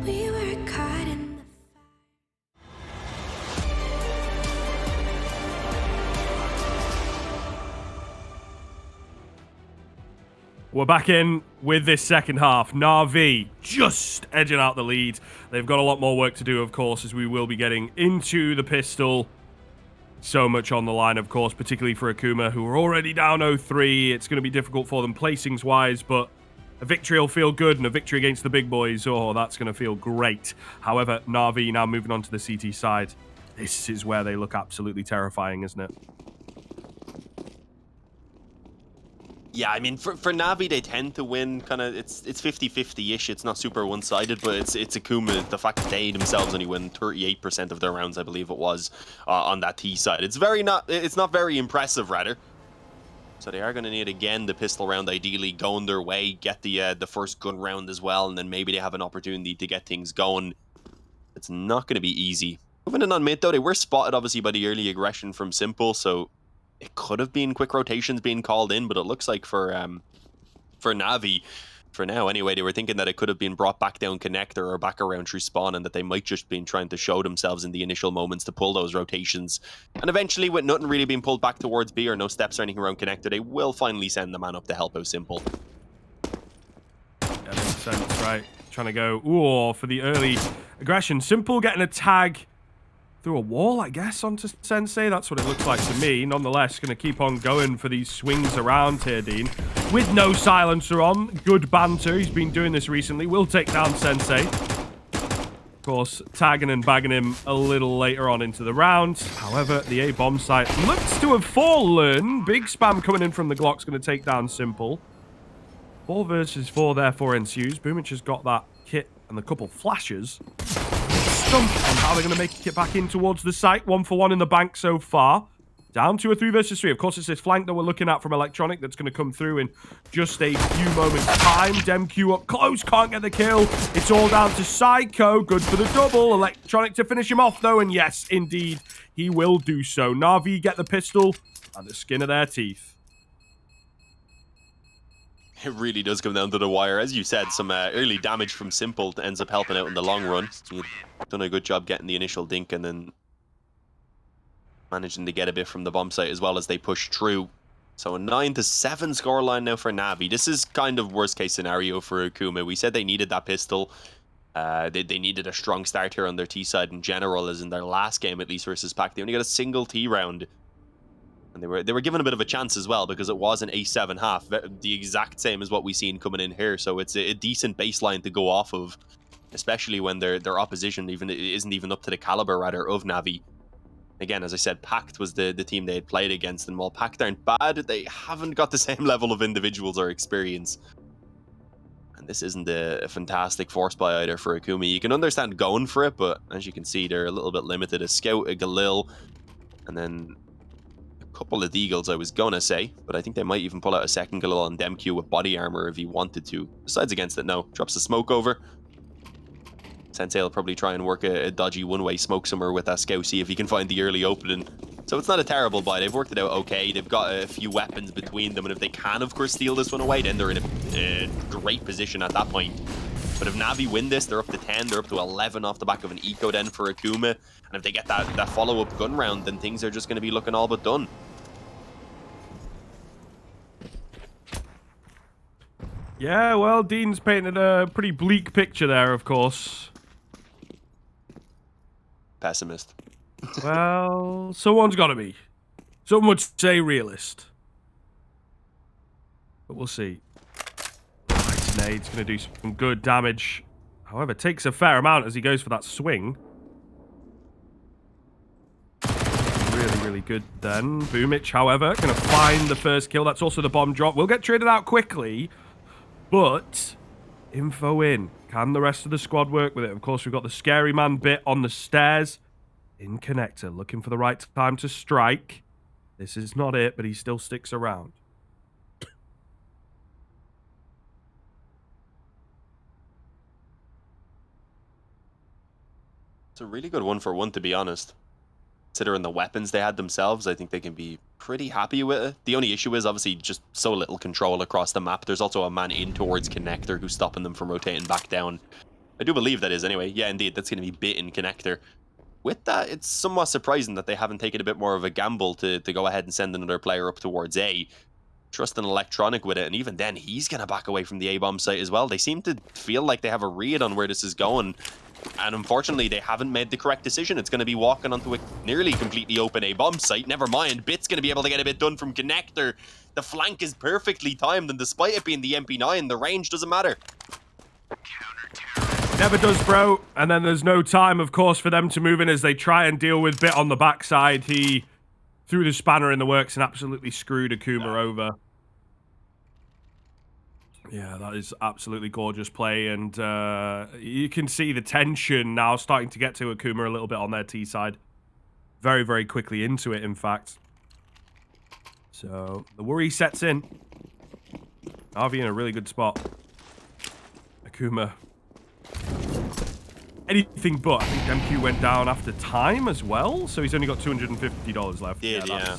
Speaker 4: We were caught in the
Speaker 2: We're back in with this second half. Na'Vi just edging out the lead. They've got a lot more work to do, of course, as we will be getting into the pistol. So much on the line, of course, particularly for Akuma, who are already down 0-3. It's going to be difficult for them placings-wise, but a victory will feel good, and a victory against the big boys, oh, that's going to feel great. However, Na'Vi now moving on to the CT side. This is where they look absolutely terrifying, isn't it?
Speaker 1: Yeah, I mean, for Navi, they tend to win kind of, it's 50-50-ish. It's not super one-sided, but it's Akuma. The fact that they themselves only win 38% of their rounds, I believe it was, on that T side. It's not very impressive, rather. So they are going to need, again, the pistol round, ideally, going their way, get the first gun round as well, and then maybe they have an opportunity to get things going. It's not going to be easy. Moving in on mid, though, they were spotted, obviously, by the early aggression from Simple, so it could have been quick rotations being called in, but it looks like for Navi, for now anyway, they were thinking that it could have been brought back down connector or back around through spawn, and that they might just been trying to show themselves in the initial moments to pull those rotations. And eventually, with nothing really being pulled back towards B or no steps or anything around connector, they will finally send the man up to help out Simple.
Speaker 2: Yeah, makes sense, right? Trying to go, ooh, for the early aggression. Simple getting a tag through a wall, I guess, onto Sensei. That's what it looks like to me. Nonetheless, going to keep on going for these swings around here, Dean. With no silencer on. Good banter. He's been doing this recently. Will take down Sensei. Of course, tagging and bagging him a little later on into the round. However, the A-bomb site looks to have fallen. Big spam coming in from the Glock's going to take down Simple. 4 versus 4 therefore ensues. Boomich has got that kit and the couple flashes. And how they're going to make it back in towards the site. 1 for 1 in the bank so far. Down to a 3 versus 3. Of course, it's this flank that we're looking at from Electronic that's going to come through in just a few moments' time. Demq up close, can't get the kill. It's all down to Psycho. Good for the double. Electronic to finish him off, though. And yes, indeed, he will do so. Na'Vi get the pistol and the skin of their teeth.
Speaker 1: It really does come down to the wire. As you said, some early damage from Simple ends up helping out in the long run. He'd done a good job getting the initial dink and then managing to get a bit from the bomb site as well as they push through. So a 9-7 scoreline now for Navi. This is kind of worst case scenario for Akuma. We said they needed that pistol. They needed a strong start here on their T side in general, as in their last game at least versus Pac. They only got a single T round. And they were given a bit of a chance as well because it was an A7 half, the exact same as what we seen coming in here. So it's a decent baseline to go off of, especially when their opposition isn't even up to the caliber rather of Navi. Again, as I said, Pact was the team they had played against, and while Pact aren't bad, they haven't got the same level of individuals or experience. And this isn't a fantastic force buy either for Akuma. You can understand going for it, but as you can see, they're a little bit limited. A Scout, a Galil, and then a couple of Deagles, I was gonna say, but I think they might even pull out a second Galil on Demq with body armor if he wanted to. Besides against it, no. Drops the smoke over. Sensei will probably try and work a dodgy one-way smoke somewhere with that Scout, see if he can find the early opening. So it's not a terrible buy. They've worked it out okay. They've got a few weapons between them, and if they can, of course, steal this one away, then they're in a great position at that point. But if Navi win this, they're up to 10, they're up to 11 off the back of an eco then for Akuma. And if they get that follow-up gun round, then things are just going to be looking all but done.
Speaker 2: Yeah, well, Dean's painted a pretty bleak picture there, of course.
Speaker 1: Pessimist.
Speaker 2: Well, someone's got to be. Some would say realist. But we'll see. Nice nade's going to do some good damage. However, takes a fair amount as he goes for that swing. Really, really good then. Boomich, however, going to find the first kill. That's also the bomb drop. We'll get traded out quickly, but info in. Can the rest of the squad work with it? Of course, we've got the scary man bit on the stairs. In connector, looking for the right time to strike. This is not it, but he still sticks around.
Speaker 1: It's a really good 1-for-1, to be honest. Considering the weapons they had themselves, I think they can be pretty happy with it. The only issue is obviously just so little control across the map. There's also a man in towards connector who's stopping them from rotating back down. I do believe that is anyway. Yeah, indeed, that's going to be bit in connector. With that, it's somewhat surprising that they haven't taken a bit more of a gamble to go ahead and send another player up towards A. Trust an electronic with it, and even then, he's going to back away from the A-bomb site as well. They seem to feel like they have a read on where this is going, and unfortunately, they haven't made the correct decision. It's going to be walking onto a nearly completely open A-bomb site. Never mind, Bit's going to be able to get a bit done from connector. The flank is perfectly timed, and despite it being the MP9, the range doesn't matter.
Speaker 2: Never does, bro. And then there's no time, of course, for them to move in as they try and deal with Bit on the backside. He threw the spanner in the works and absolutely screwed Akuma over. Yeah, that is absolutely gorgeous play. And you can see the tension now starting to get to Akuma a little bit on their T side. Very, very quickly into it, in fact. So the worry sets in. Navi in a really good spot. Akuma. Anything but. I think MQ went down after time as well, so he's only got $250 left.
Speaker 1: Yeah.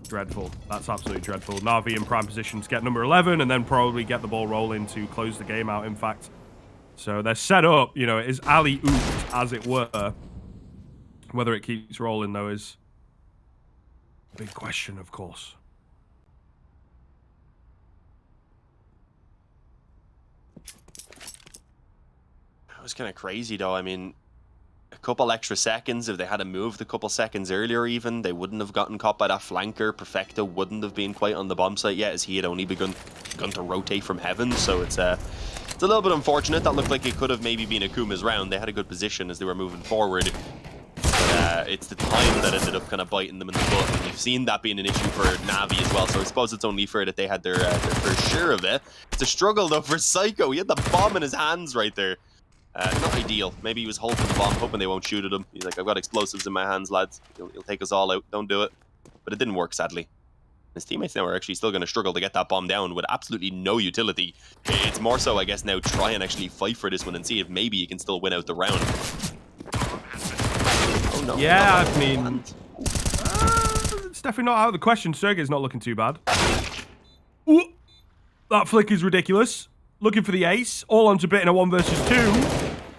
Speaker 2: Dreadful. That's absolutely dreadful. Navi in prime position to get number 11 and then probably get the ball rolling to close the game out, in fact. So they're set up, you know, it is alley-ooped, as it were. Whether it keeps rolling, though, is a big question, of course.
Speaker 1: It was kind of crazy, though. I mean, a couple extra seconds, if they had moved a couple seconds earlier even, they wouldn't have gotten caught by that flanker. Perfecto wouldn't have been quite on the bomb site yet, as he had only begun to rotate from heaven. So it's a little bit unfortunate. That looked like it could have maybe been Akuma's round. They had a good position as they were moving forward. But it's the time that ended up kind of biting them in the butt. And you've seen that being an issue for Navi as well. So I suppose it's only fair that they had their fair share of it. It's a struggle, though, for Psycho. He had the bomb in his hands right there. Not ideal. Maybe he was holding the bomb, hoping they won't shoot at him. He's like, I've got explosives in my hands, lads. He'll take us all out. Don't do it. But it didn't work, sadly. His teammates now are actually still going to struggle to get that bomb down with absolutely no utility. It's more so, I guess, now try and actually fight for this one and see if maybe you can still win out the round. Oh, no.
Speaker 2: Yeah, I mean... it's definitely not out of the question. Sergey's not looking too bad. Ooh. that flick is ridiculous. Looking for the ace. All onto Bit in a 1 versus 2.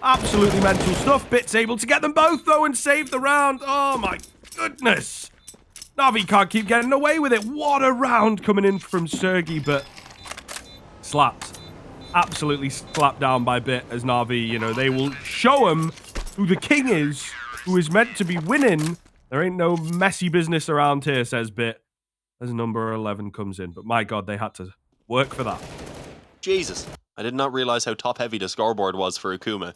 Speaker 2: Absolutely mental stuff. Bit's able to get them both, though, and save the round. Oh, my goodness. Na'Vi can't keep getting away with it. What a round coming in from Sergi, but slapped. Absolutely slapped down by Bit as Na'Vi, you know, they will show him who the king is, who is meant to be winning. There ain't no messy business around here, says Bit, as number 11 comes in. But my God, they had to work for that.
Speaker 1: Jesus. I did not realize how top-heavy the scoreboard was for Akuma.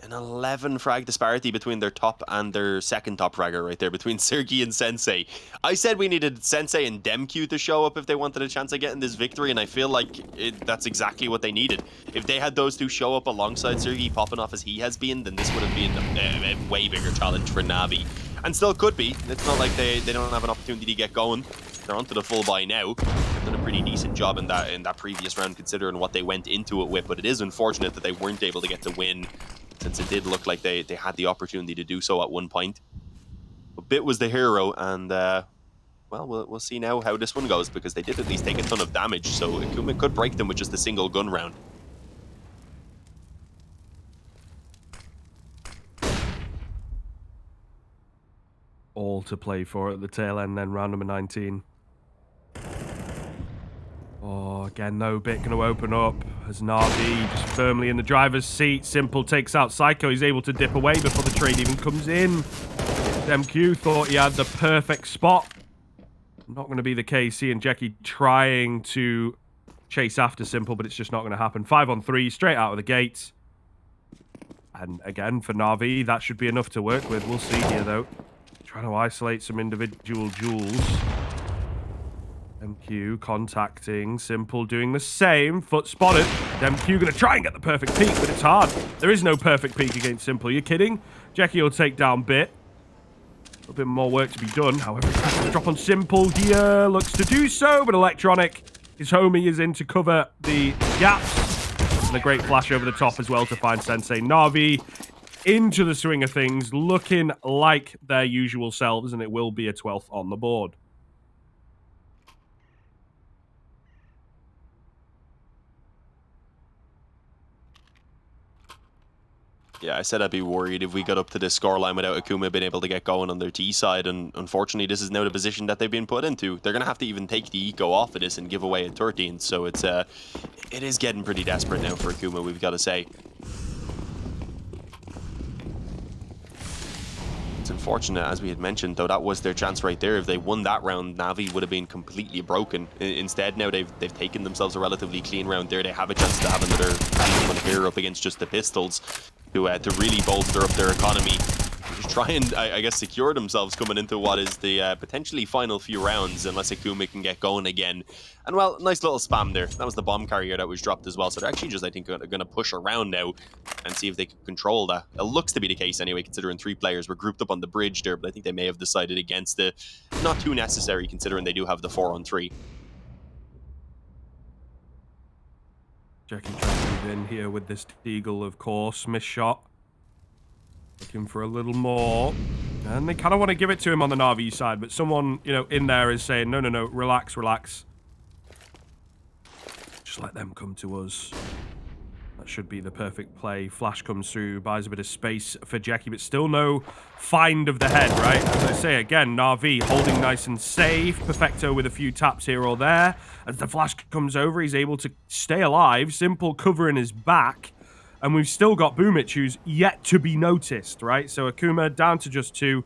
Speaker 1: An 11 frag disparity between their top and their second top fragger right there, between Sergi and Sensei. I said we needed Sensei and Demq to show up if they wanted a chance of getting this victory, and I feel like that's exactly what they needed. If they had those two show up alongside Sergi popping off as he has been, then this would have been a way bigger challenge for Navi. And still could be. It's not like they don't have an opportunity to get going. They're onto the full buy now. They've done a pretty decent job in that previous round considering what they went into it with, but it is unfortunate that they weren't able to get the win, since it did look like they had the opportunity to do so at one point. But Bit was the hero, and well, we'll see now how this one goes, because they did at least take a ton of damage, so Akuma could break them with just a single gun round.
Speaker 2: All to play for at the tail end then, round number 19. Oh, again, no Bit going to open up as Na'Vi just firmly in the driver's seat. Simple takes out Psycho. He's able to dip away before the trade even comes in. MQ thought he had the perfect spot. Not going to be the case. He and Jackie trying to chase after Simple, but it's just not going to happen. 5 on 3, straight out of the gate. And again, for Na'Vi, that should be enough to work with. We'll see here, though. Trying to isolate some individual jewels. MQ contacting Simple, doing the same. Foot spotted. MQ going to try and get the perfect peek, but it's hard. There is no perfect peek against Simple. You're kidding? Jackie will take down Bit. A little bit more work to be done. However, he's going to drop on Simple here. Looks to do so, but Electronic, his homie, is in to cover the gaps. And a great flash over the top as well to find Sensei. Na'Vi into the swing of things, looking like their usual selves, and it will be a 12th on the board.
Speaker 1: Yeah, I said I'd be worried if we got up to this scoreline without Akuma being able to get going on their T side, and unfortunately this is now the position that they've been put into. They're going to have to even take the eco off of this and give away a 13, so it is getting pretty desperate now for Akuma, we've got to say. It's unfortunate, as we had mentioned, though, that was their chance right there. If they won that round, Navi would have been completely broken. Instead, now they've taken themselves a relatively clean round there. They have a chance to have another one here up against just the pistols to really bolster up their economy. Just try and, I guess, secure themselves coming into what is the potentially final few rounds, unless Akuma can get going again. And, well, nice little spam there. That was the bomb carrier that was dropped as well. So they're actually just, I think, going to push around now and see if they can control that. It looks to be the case anyway, considering 3 players were grouped up on the bridge there, but I think they may have decided against it. Not too necessary, considering they do have the 4 on 3.
Speaker 2: Jackie trying to move in here with this Deagle, of course. Missed shot. Looking for a little more. And they kind of want to give it to him on the Na'Vi side, but someone, you know, in there is saying, no, relax, relax. Just let them come to us. That should be the perfect play. Flash comes through, buys a bit of space for Jackie, but still no find of the head, right? As I say, again, Na'Vi holding nice and safe. Perfecto with a few taps here or there. As the flash comes over, he's able to stay alive. Simple covering his back. And we've still got Boomich, who's yet to be noticed, right? So Akuma down to just 2.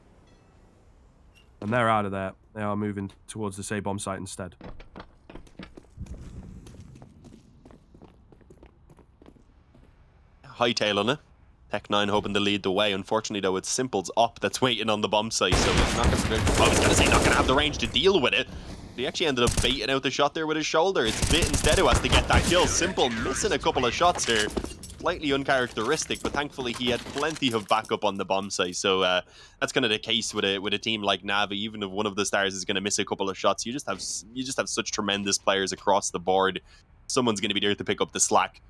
Speaker 2: And they're out of there. They are moving towards the A-bomb site instead.
Speaker 1: Hightail on it. Tech9 hoping to lead the way. Unfortunately, though, it's Simple's op that's waiting on the bomb site, so he's not going to have the range to deal with it. He actually ended up baiting out the shot there with his shoulder. It's Bit instead who has to get that kill. Simple missing a couple of shots here. Slightly uncharacteristic, but thankfully he had plenty of backup on the bomb site. So that's kind of the case with a team like Navi. Even if one of the stars is going to miss a couple of shots, you just have such tremendous players across the board. Someone's going to be there to pick up the slack.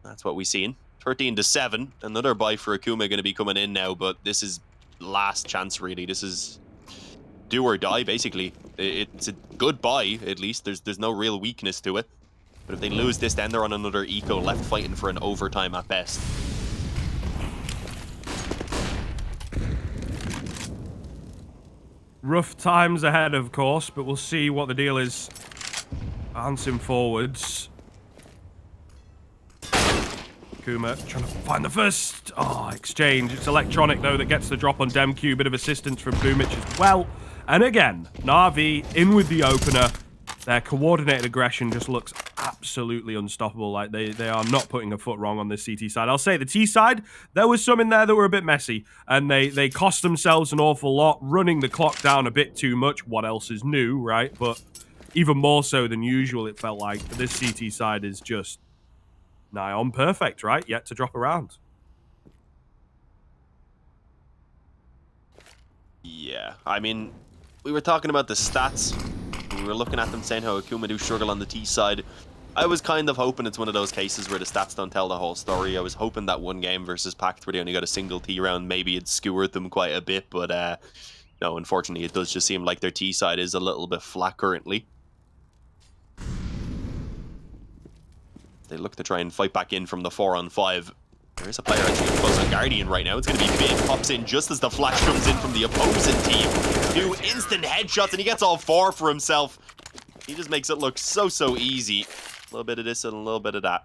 Speaker 1: That's what we've seen. 13-7. Another buy for Akuma going to be coming in now, but this is last chance, really. This is do or die, basically. It's a good buy, at least. There's no real weakness to it. But if they lose this, then they're on another eco left fighting for an overtime at best.
Speaker 2: Rough times ahead, of course, but we'll see what the deal is. Bouncing forwards. Akuma trying to find the first exchange. It's Electronic, though, that gets the drop on Demq. Bit of assistance from Boomich as well. And again, Na'Vi in with the opener. Their coordinated aggression just looks absolutely unstoppable. Like, they are not putting a foot wrong on this CT side. I'll say the T side, there was some in there that were a bit messy. And they cost themselves an awful lot, running the clock down a bit too much. What else is new, right? But even more so than usual, it felt like. This CT side is just nigh on perfect, right? Yet to drop around.
Speaker 1: Yeah, I mean, we were talking about the stats. We were looking at them saying how Akuma do struggle on the T side. I was kind of hoping it's one of those cases where the stats don't tell the whole story. I was hoping that one game versus Pact where they only got a single T round, maybe it skewered them quite a bit, but no, unfortunately it does just seem like their T side is a little bit flat currently. They look to try and fight back in from the 4-on-5. There is a player actually close on Guardian right now. It's going to be big. Pops in just as the flash comes in from the opposing team. 2 instant headshots, and he gets all 4 for himself. He just makes it look so easy. A little bit of this and a little bit of that.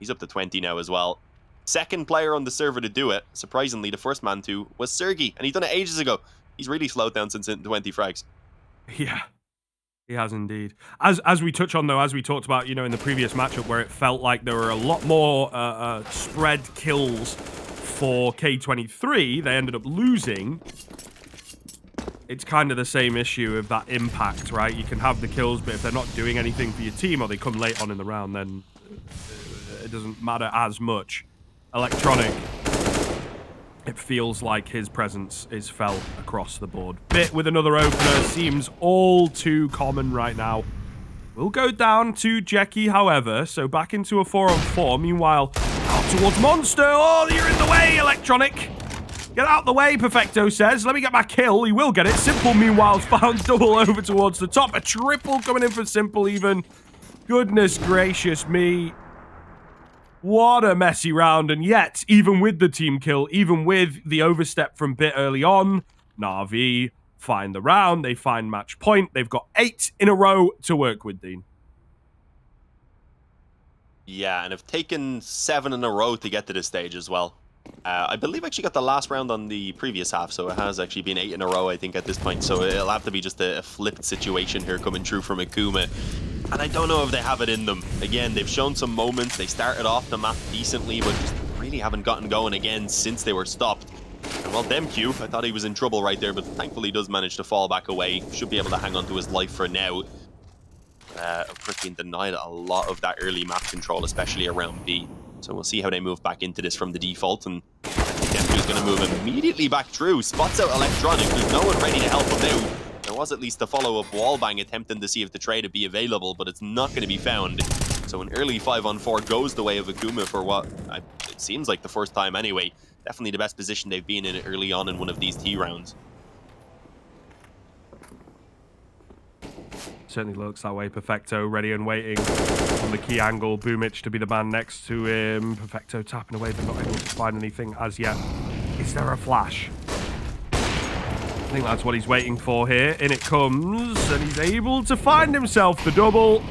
Speaker 1: He's up to 20 now as well. Second player on the server to do it. Surprisingly, the first man to was Sergi, and he's done it ages ago. He's really slowed down since hitting 20 frags.
Speaker 2: Yeah. He has indeed. As we touch on, though, as we talked about, you know, in the previous matchup where it felt like there were a lot more spread kills for K23, they ended up losing. It's kind of the same issue of that impact, right? You can have the kills, but if they're not doing anything for your team or they come late on in the round, then it doesn't matter as much. Electronic, it feels like his presence is felt across the board. Bit with another opener seems all too common right now. Will go down to Jeki, however, so back into a 4-on-4. Meanwhile, out towards Monster. Oh, you're in the way, Electronic. Get out the way, Perfecto says. Let me get my kill. He will get it. Simple, meanwhile, found double over towards the top. A triple coming in for Simple, even. Goodness gracious me. What a messy round, and yet, even with the team kill, even with the overstep from Bit early on, Na'Vi find the round, they find match point. They've got 8 in a row to work with, Dean.
Speaker 1: Yeah, and have taken 7 in a row to get to this stage as well. I believe actually got the last round on the previous half, so it has actually been 8 in a row, I think, at this point. So it'll have to be just a flipped situation here coming through from Akuma. And I don't know if they have it in them. Again, they've shown some moments. They started off the map decently, but just really haven't gotten going again since they were stopped. And well, Demq, I thought he was in trouble right there, but thankfully he does manage to fall back away. Should be able to hang on to his life for now. Of course, being denied a lot of that early map control, especially around B. So we'll see how they move back into this from the default. And Demq's going to move immediately back through. Spots out Electronic. There's no one ready to help him out. There was at least a follow-up wallbang attempting to see if the trade would be available, but it's not going to be found. So an early 5-on-4 goes the way of Akuma for what it seems like the first time anyway. Definitely the best position they've been in early on in one of these T rounds.
Speaker 2: Certainly looks that way. Perfecto ready and waiting on the key angle. Boomich to be the man next to him. Perfecto tapping away, but not able to find anything as yet. Is there a flash? I think that's what he's waiting for here. In it comes, and he's able to find himself the double.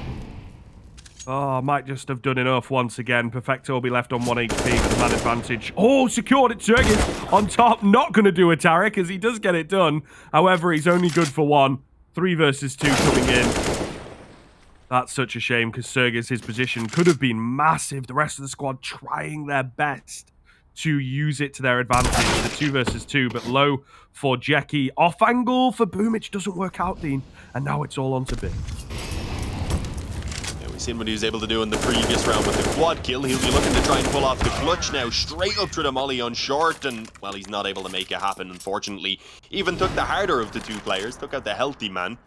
Speaker 2: Oh, might just have done enough once again. Perfecto will be left on 1 HP with the man advantage. Oh, secured it. Sergis on top. Not going to do a Tarek as he does get it done. However, he's only good for 1. 3 versus 2 coming in. That's such a shame because Sergis, his position could have been massive. The rest of the squad trying their best to use it to their advantage. The 2 versus 2, but low for Jeki. Off angle for Boomich doesn't work out, Dean. And now it's all on to Bit.
Speaker 1: Yeah, we've seen what he was able to do in the previous round with the quad kill. He'll be looking to try and pull off the clutch now. Straight up through the molly on short. And, well, he's not able to make it happen, unfortunately. Even took the harder of the 2 players. Took out the healthy man.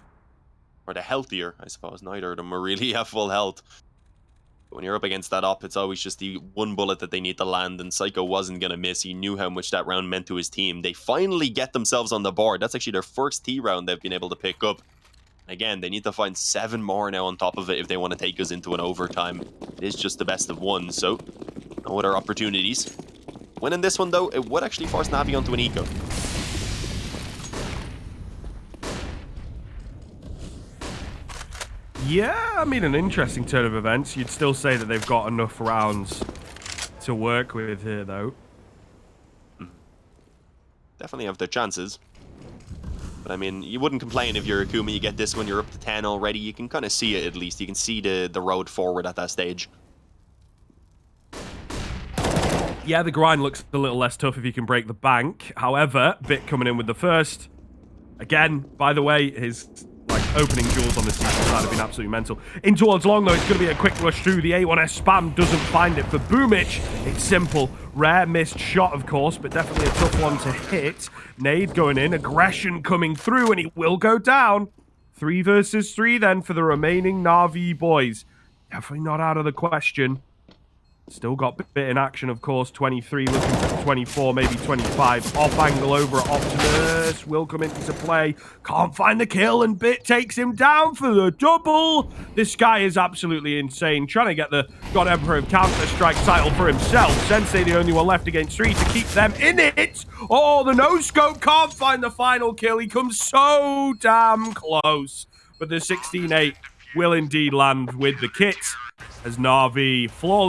Speaker 1: Or the healthier, I suppose. Neither of them were really at full health. But when you're up against that op, it's always just the one bullet that they need to land, and Psycho wasn't going to miss. He knew how much that round meant to his team. They finally get themselves on the board. That's actually their first T round they've been able to pick up. Again, they need to find 7 more now on top of it if they want to take us into an overtime. It is just the best of 1, so no other opportunities. Winning this one, though, it would actually force Navi onto an eco.
Speaker 2: Yeah, I mean, an interesting turn of events. You'd still say that they've got enough rounds to work with here, though.
Speaker 1: Definitely have their chances. But I mean, you wouldn't complain if you're Akuma, you get this one, you're up to 10 already. You can kind of see it at least. You can see the road forward at that stage.
Speaker 2: Yeah, the grind looks a little less tough if you can break the bank. However, Bit coming in with the first. Again, by the way, his opening duels on this season side have been absolutely mental. In towards long, though, it's going to be a quick rush through. The A1S spam doesn't find it for Boomich. It's simple. Rare missed shot, of course, but definitely a tough one to hit. Nade going in, aggression coming through, and he will go down. 3 versus 3 then for the remaining Na'Vi boys. Definitely not out of the question. Still got Bit in action, of course. 23 looking for 24, maybe 25. Off angle over at Optimus. Will come into play. Can't find the kill, and Bit takes him down for the double. This guy is absolutely insane. Trying to get the God Emperor of Counter-Strike title for himself. Sensei the only one left against 3 to keep them in it. Oh, the no-scope can't find the final kill. He comes so damn close. But the 16-8 will indeed land with the kit as Na'Vi flawless.